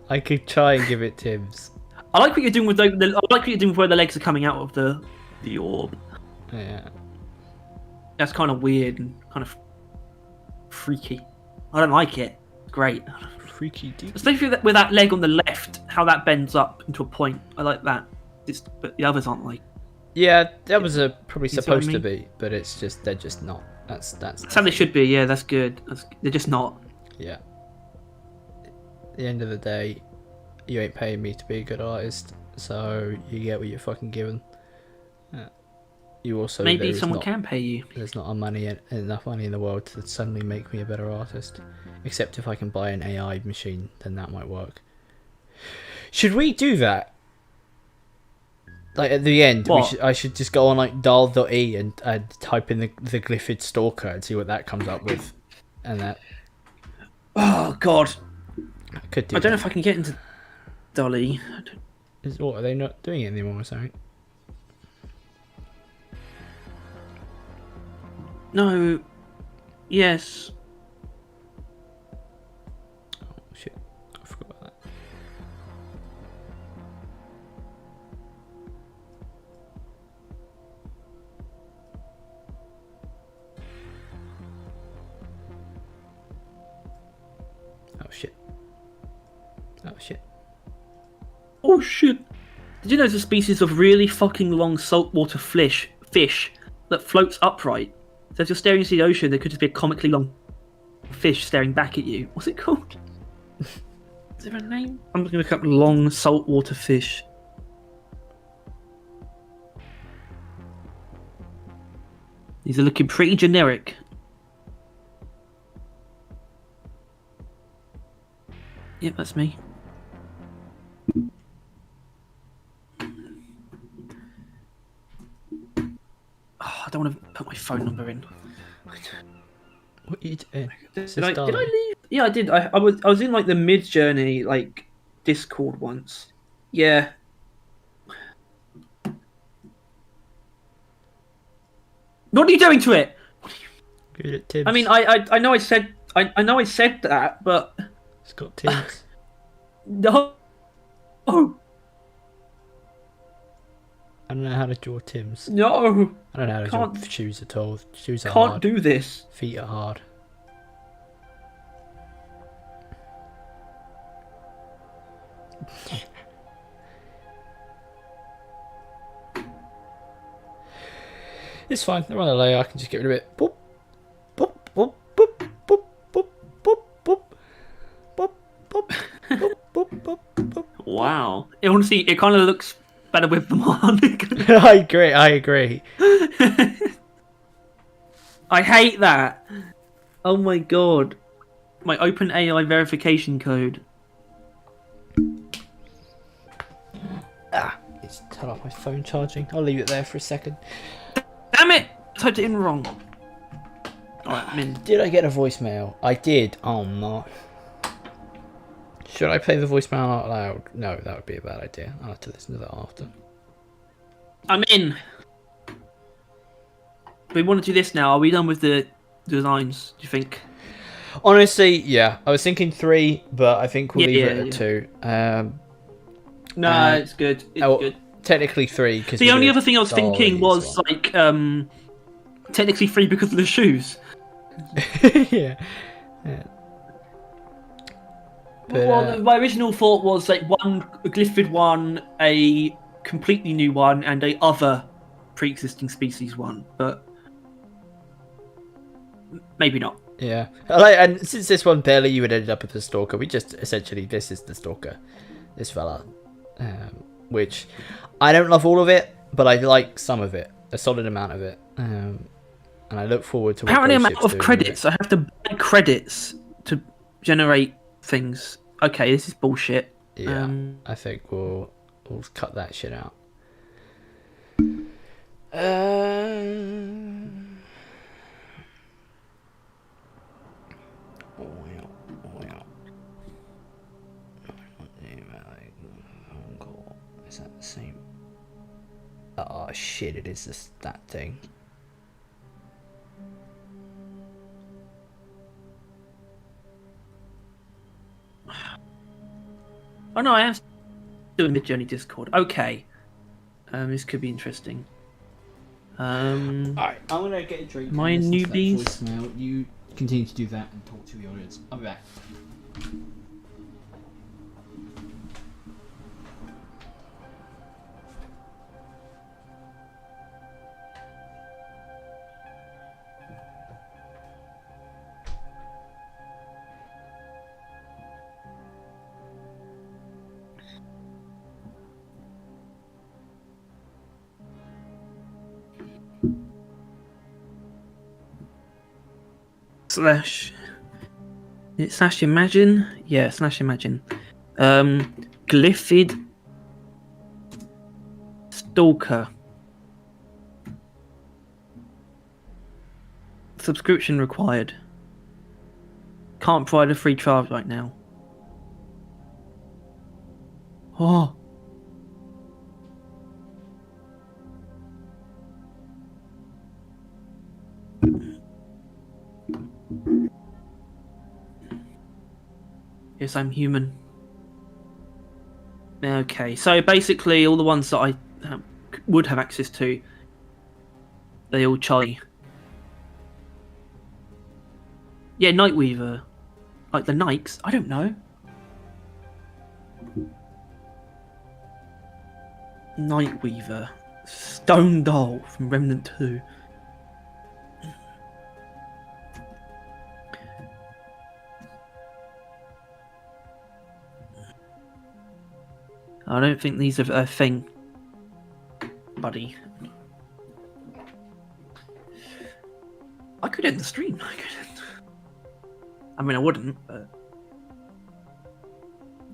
I could try and give it Tim's. I like what you're doing with I like what you're doing with where the legs are coming out of the orb. Yeah. That's kind of weird and kind of freaky. I don't like it. It's great. Freaky deep. Especially with that leg on the left, how that bends up into a point. I like that. But the others aren't like. Yeah, that was probably You see what I supposed to mean? be, but it's just they're just not. That's That's how they should be. Yeah, that's good. They're just not. Yeah. At the end of the day, you ain't paying me to be a good artist, so you get what you're fucking given. You also Maybe someone can pay you. There's not enough money in the world to suddenly make me a better artist. Except if I can buy an AI machine, then that might work. Should we do that? Like at the end, I should just go on like dial.e and type in the Glyphid Stalker and see what that comes up with, and that. Oh God! I could do. I don't know if I can get into Dolly. What are they not doing it anymore or something? No. Yes. Oh shit! I forgot about that. Oh shit! Oh shit! Oh shit! Did you know there's a species of really fucking long saltwater fish that floats upright? So if you're staring into the ocean, there could just be a comically long fish staring back at you. What's it called? Is there a name? I'm going to look up long saltwater fish. These are looking pretty generic. Yep, that's me. Oh, I don't want to put my phone number in. What are you doing? Did I leave? Yeah, I did. I was in like the mid journey like Discord once. Yeah. What are you doing to it? Good at Tim's. I mean, I know I said that, but It's got Tim's. no. Oh I don't know how to draw Tim's. no! I don't know how to Can't- draw shoes at all. Shoes are Can't hard. do this. Feet are hard. It's fine. They're on a layer. I can just get rid of it. Boop, boop, boop, boop, boop, boop, boop, boop, boop, boop, boop, boop, boop, boop. Wow. Honestly, it kind of looks better with them on. I agree. I agree. I hate that. Oh my god. My OpenAI verification code. It's turn off my phone charging. I'll leave it there for a second. Damn it! I typed it in wrong. Alright, I'm in. Did I get a voicemail? I did. Oh no. Should I play the voicemail out loud? No, that would be a bad idea. I'll have to listen to that after. I'm in. We want to do this now. Are we done with the designs, do you think? Honestly, yeah. I was thinking 3, but I think we'll leave it at 2. No, it's good. It's good. Technically 3. Cause The only other thing I was thinking was like, technically 3 because of the shoes. yeah. But, well, my original thought was like a Glyphid one, a completely new one, and a other pre-existing species one, but maybe not. Yeah. And since this one barely you would end up with the Stalker, we just essentially this is the Stalker. this fella, which I don't love all of it, but I like some of it, a solid amount of it, and I look forward to what apparently I'm Ghost out Ship's of doing credits. I have to buy credits to generate things. Okay, this is bullshit. with it. Yeah, I think we'll cut that shit out. Is that the same? Oh shit! It is that thing. Oh no, I am doing Mid-Journey Discord. Okay, this could be interesting. Alright, I'm gonna get a drink. My and listen to that newbies. voicemail. You continue to do that and talk to the audience. I'll be back. Slash imagine? Yeah, slash imagine. Glyphid Stalker. Subscription required. Can't provide a free trial right now. Oh. Yes, I'm human. Okay, so basically all the ones that I would have access to, they all charge. Yeah, Nightweaver. Like the Nikes? I don't know. Nightweaver. Stone Doll from Remnant 2. I don't think these are a thing, buddy. I could end the stream. I mean, I wouldn't, but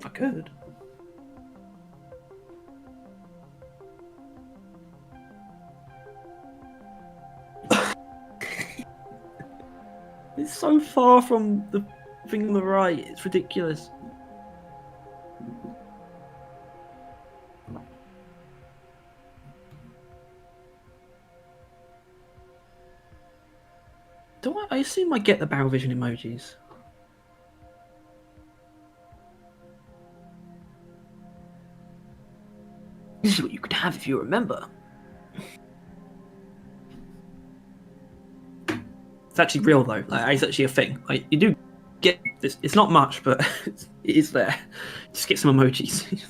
I could. It's so far from the thing on the right. It's ridiculous. I assume I get the barrel vision emojis. This is what you could have if you remember. It's actually real though. Like, it's actually a thing. Like, you do get this. It's not much, but it is there. Just get some emojis.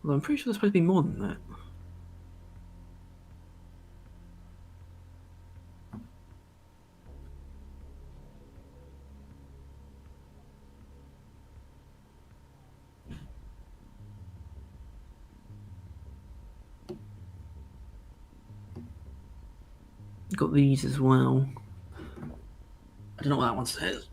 Well, I'm pretty sure there's supposed to be more than that. Got these as well. I don't know what that one says.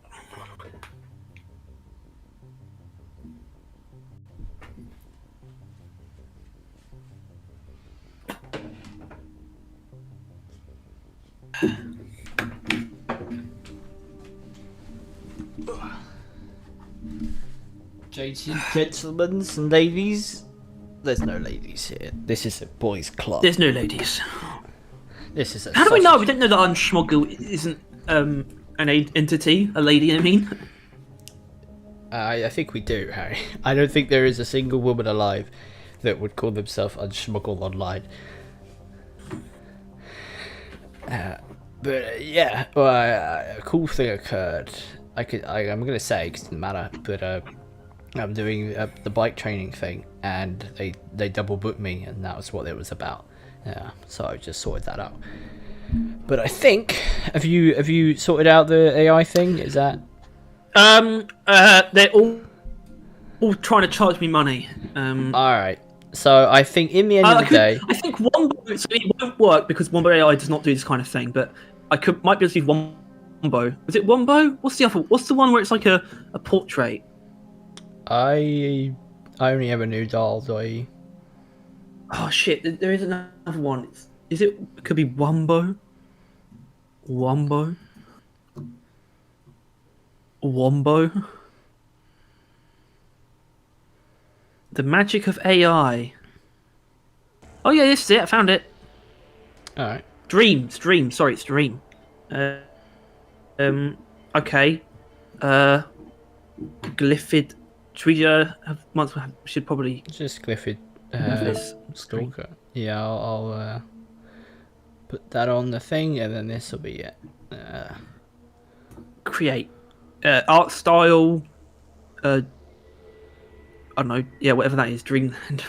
Gentlemen and ladies, there's no ladies here. This is a boys' club. There's no ladies. This is a. How do we know? We don't know that Unschmoggle isn't an entity, a lady. I mean, I think we do, Harry. I don't think there is a single woman alive that would call themselves Unschmoggle online. But yeah, well, a cool thing occurred. I'm gonna say 'cause it doesn't matter, but I'm doing the bike training thing, and they double booked me, and that was what it was about. Yeah, so I just sorted that out. But I think have you sorted out the AI thing? Is that they're all trying to charge me money. all right? So I think in the end of the day, I think Wombo. So it won't work because Wombo AI does not do this kind of thing. But might be able to use Wombo. Is it Wombo? What's the other? What's the one where it's like a portrait? I only ever knew dolls. Oh shit! There is another one. Is it? It could be Wombo. Wombo. The magic of AI. Oh yeah, this is it. I found it. All right. Dream. Sorry, it's Dream. Okay. Glyphid. Should probably Just Glyphid this Stalker. Yeah, I'll put that on the thing, and then this will be it. create art style. I don't know. Yeah, whatever that is. Dreamland.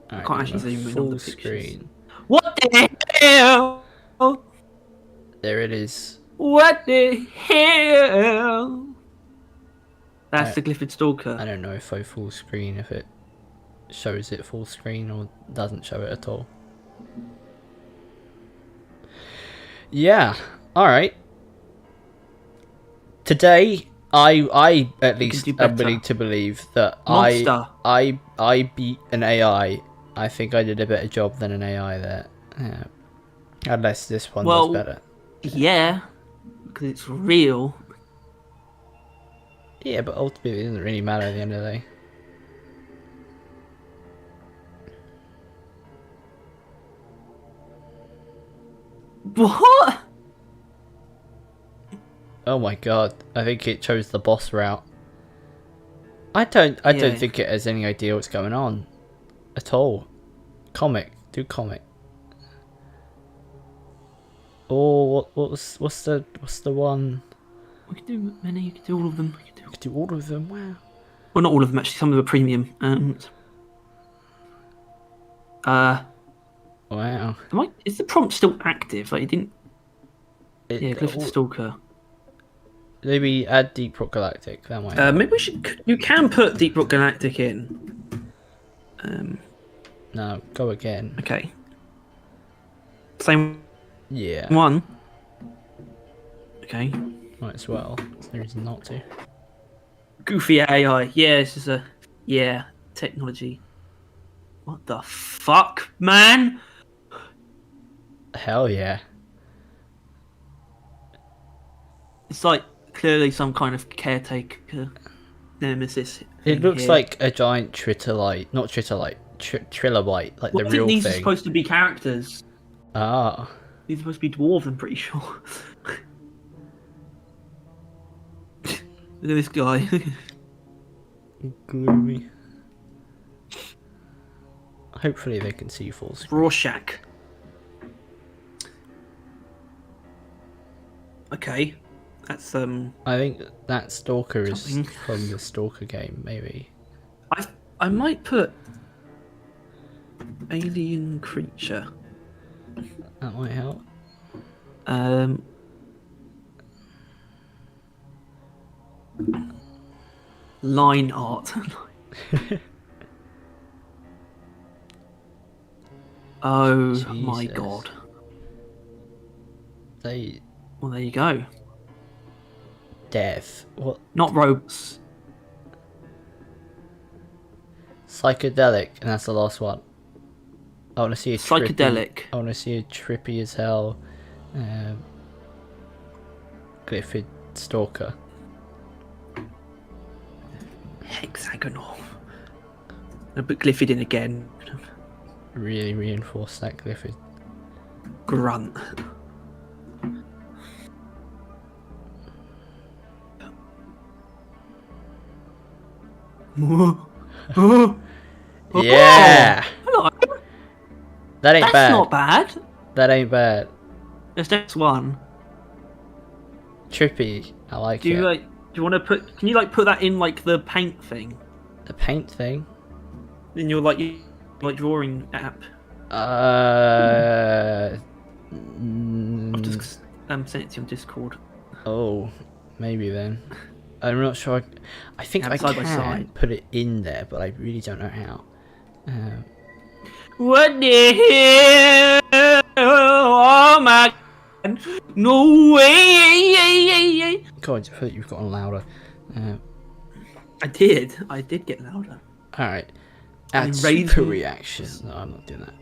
All right, Can't actually zoom in on full the pictures. screen. What the hell? There it is. What the hell? That's the Glyphid Stalker. I don't know if I full screen, if it shows it full screen or doesn't show it at all. Yeah. All right. Today, I at least am willing to believe that Monster. I beat an AI. I think I did a better job than an AI there. Yeah. Unless this one does better. Yeah, because it's real. Yeah, but ultimately it doesn't really matter at the end of the day. What? Oh my god, I think it chose the boss route. I don't think it has any idea what's going on at all. Do comic. Or what's the one? We can do many. You can do all of them. You could do all of them. Wow. Well, not all of them actually. Some of them are premium. Wow. Is the prompt still active? Like, it didn't. Yeah, Glyphid Stalker. Maybe add Deep Rock Galactic. That might help. Maybe we should. You can put Deep Rock Galactic in. No, go again. Okay. Same Yeah. one. Okay. Might as well. There's no reason not to. Goofy AI. Yeah, this is technology. What the fuck, man? Hell yeah. It's like clearly some kind of caretaker nemesis. It looks like a giant trilobite, not trilobite, trilobite, like the real thing. I think these are supposed to be characters. Ah. These are supposed to be dwarves, I'm pretty sure. Look at this guy. Gloomy. Hopefully they can see full screen. Rorschach. Okay. That's I think that Stalker something. is from the Stalker game, maybe. I might put alien creature. That might help. Line art. Oh Jesus. my god. Well, there you go. Death. What? Not robots. Psychedelic, and that's the last one. I want to see a Psychedelic. I want to see a trippy as hell. Glyphid Stalker. Hexagonal. I'll put Glyphid in again. Really reinforce that Glyphid. Grunt. Yeah! Hello. That ain't That's bad. not bad. That ain't bad. There's next one. Trippy. I like Do it. you want to put? Can you like put that in like the paint thing? The paint thing. In your like drawing app. I've just sent it to you on Discord. Oh, maybe then. I'm not sure. I think I side by can side. put it in there, but I really don't know how. What the hell? Oh my God. No way! God, you've gotten louder. I did get louder. Alright. Add raise super me. reaction. No, I'm not doing that.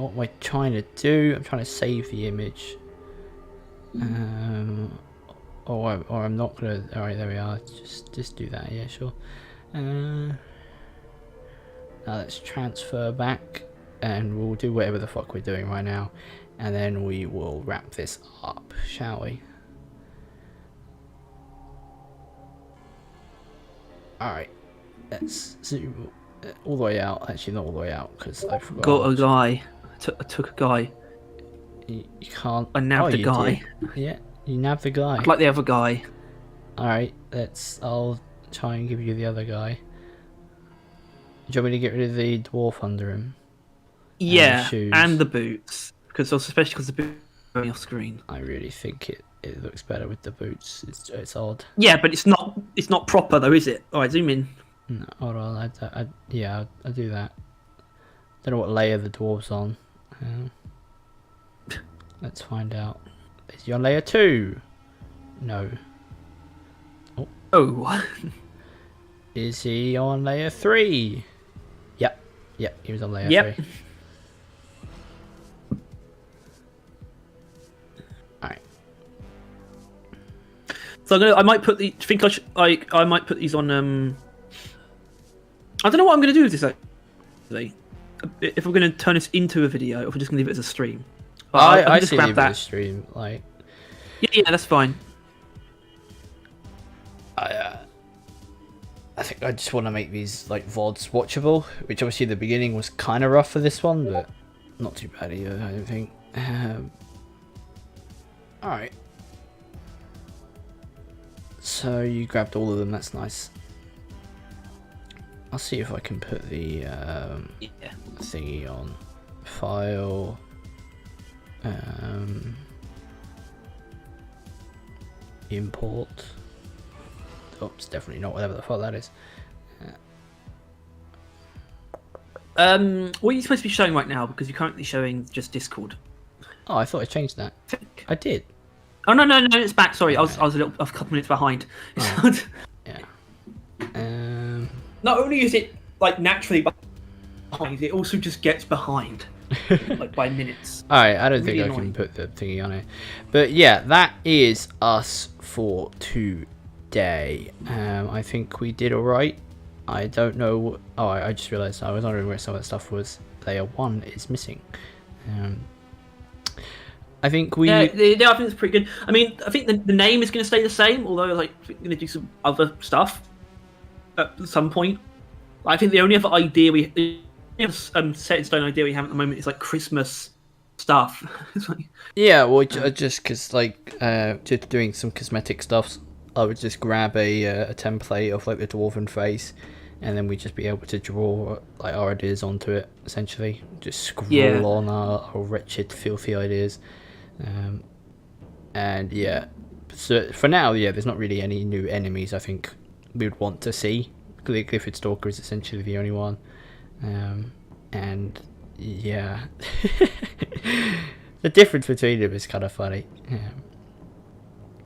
What am I trying to do? I'm trying to save the image. Or I'm not gonna. Alright, there we are. Just do that, yeah, sure. Now let's transfer back, and we'll do whatever the fuck we're doing right now, and then we will wrap this up, shall we? Alright, let's zoom all the way out. Actually, not all the way out, because I forgot. Got a guy. I took a guy. You can't. I nabbed a guy. Did. Yeah, you nabbed the guy. I'd like the other guy. Alright, I'll try and give you the other guy. Do you want me to get rid of the dwarf under him? Yeah, shoes? and the boots. Especially because the boots are going off screen. I really think it looks better with the boots. It's odd. Yeah, but it's not proper though, is it? Alright, zoom in. No, hold on. I'll do that. Don't know what layer the dwarf's on. Let's find out. Is he on layer 2? No. Oh. Is he on layer 3? Yep, he was on layer 3. Alright. So I might put the. I might put these on. I don't know what I'm going to do with this actually. If we're going to turn this into a video, or if we're just going to leave it as a stream. I just grab that stream. Like. Yeah, that's fine. I think I just want to make these like VODs watchable, which obviously the beginning was kind of rough for this one, but not too bad either, I don't think. Alright. So you grabbed all of them, that's nice. I'll see if I can put the thingy on. File. Import. Oh, it's definitely not whatever the fuck that is. What are you supposed to be showing right now? Because you're currently showing just Discord. Oh, I thought I changed that. I did. Oh no, it's back. Sorry, I was a couple minutes behind. Oh. Yeah. Not only is it like naturally behind, it also just gets behind, like by minutes. Alright, I don't Really think I annoying. can put the thingy on it. But yeah, that is us for today. I think we did alright. I don't know. Oh, I just realised I was wondering where some of that stuff was. Layer 1 is missing. I think we. Yeah, I think it's pretty good. I mean, I think the name is going to stay the same, although like we're going to do some other stuff at some point. I think the only other idea set in stone idea we have at the moment is like Christmas stuff. It's like, Yeah, well, just because like just doing some cosmetic stuff, I would just grab a template of like the dwarven face, and then we'd just be able to draw like our ideas onto it. Essentially, just scroll on our wretched, filthy ideas. And yeah, so for now, yeah, there's not really any new enemies I think we would want to see. Glyphid Stalker is essentially the only one. And yeah, the difference between them is kind of funny.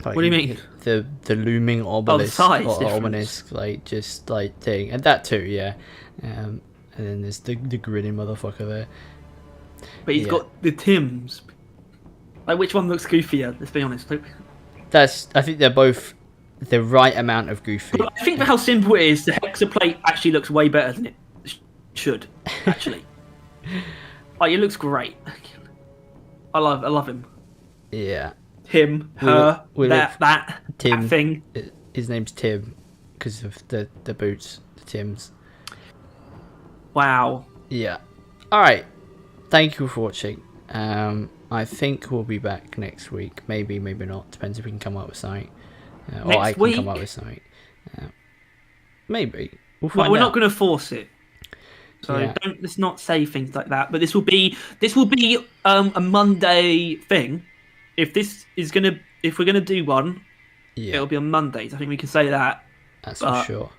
Like, what do you mean? The looming obelisk, size or difference. ominous, like just like thing, and that too, yeah. And then there's the grinning motherfucker there. But he's got the Tims. Like, which one looks goofier? Let's be honest. I think they're both the right amount of goofy. I think for how simple it is, the hexaplate actually looks way better than it should. Actually, like it looks great. I love him. Yeah. Him, her, that Tim. that thing. His name's Tim because of the boots, the Tims. Wow. Yeah. All right. Thank you for watching. I think we'll be back next week. Maybe, maybe not. Depends if we can come up with something. Or Next I can week? come up with something. Maybe. We'll Well, find we're out. not going to force it. So Yeah. let's not say things like that. But this will be a Monday thing. If we're gonna do one, Yeah, it'll be on Mondays. I think we can say that. that's for But sure.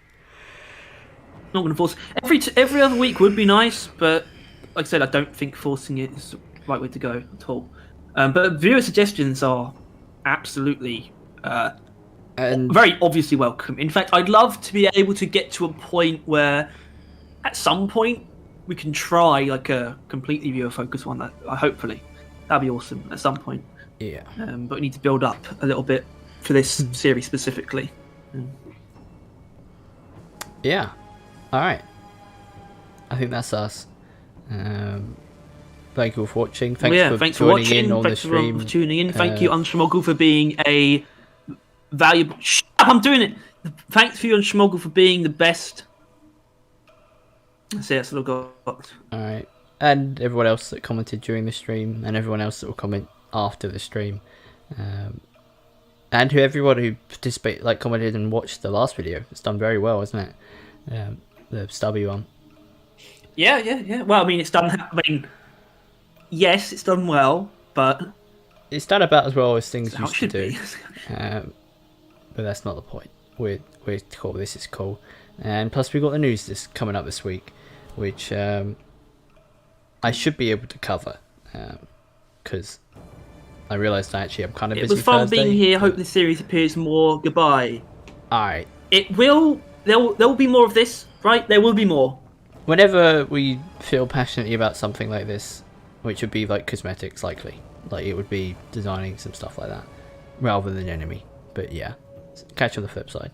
not going to force. Every other week would be nice, but like I said, I don't think forcing it is the right way to go at all. But viewer suggestions are absolutely And very obviously welcome. In fact, I'd love to be able to get to a point where, at some point, we can try like a completely viewer focused one. That hopefully that'd be awesome at some point. yeah. But we need to build up a little bit for this series specifically. Yeah. All right. I think that's us. Thank you all for watching. Thanks for joining in on the stream. For tuning in. Thank you, Unschmoggle, for being a valuable. Shut up! I'm doing it. Thanks for you, Unschmoggle, for being the best. That's it. That's what I've got. All right. And everyone else that commented during the stream, and everyone else that will comment after the stream, and everyone who commented and watched the last video. It's done very well, isn't it? The stubby one. Yeah. Well, I mean, it's done. I mean, yes, it's done well, but it's done about as well as things used to do. Be. But that's not the point. We're cool. This is cool, and plus we got the news this coming up this week, which I should be able to cover, because I realised I'm kind of busy. It was fun Thursday, being here. Hope the series appears more. Goodbye. All right. It will. There will be more of this, right? There will be more. Whenever we feel passionately about something like this, which would be like cosmetics, likely, like it would be designing some stuff like that, rather than enemy. But yeah, catch you on the flip side.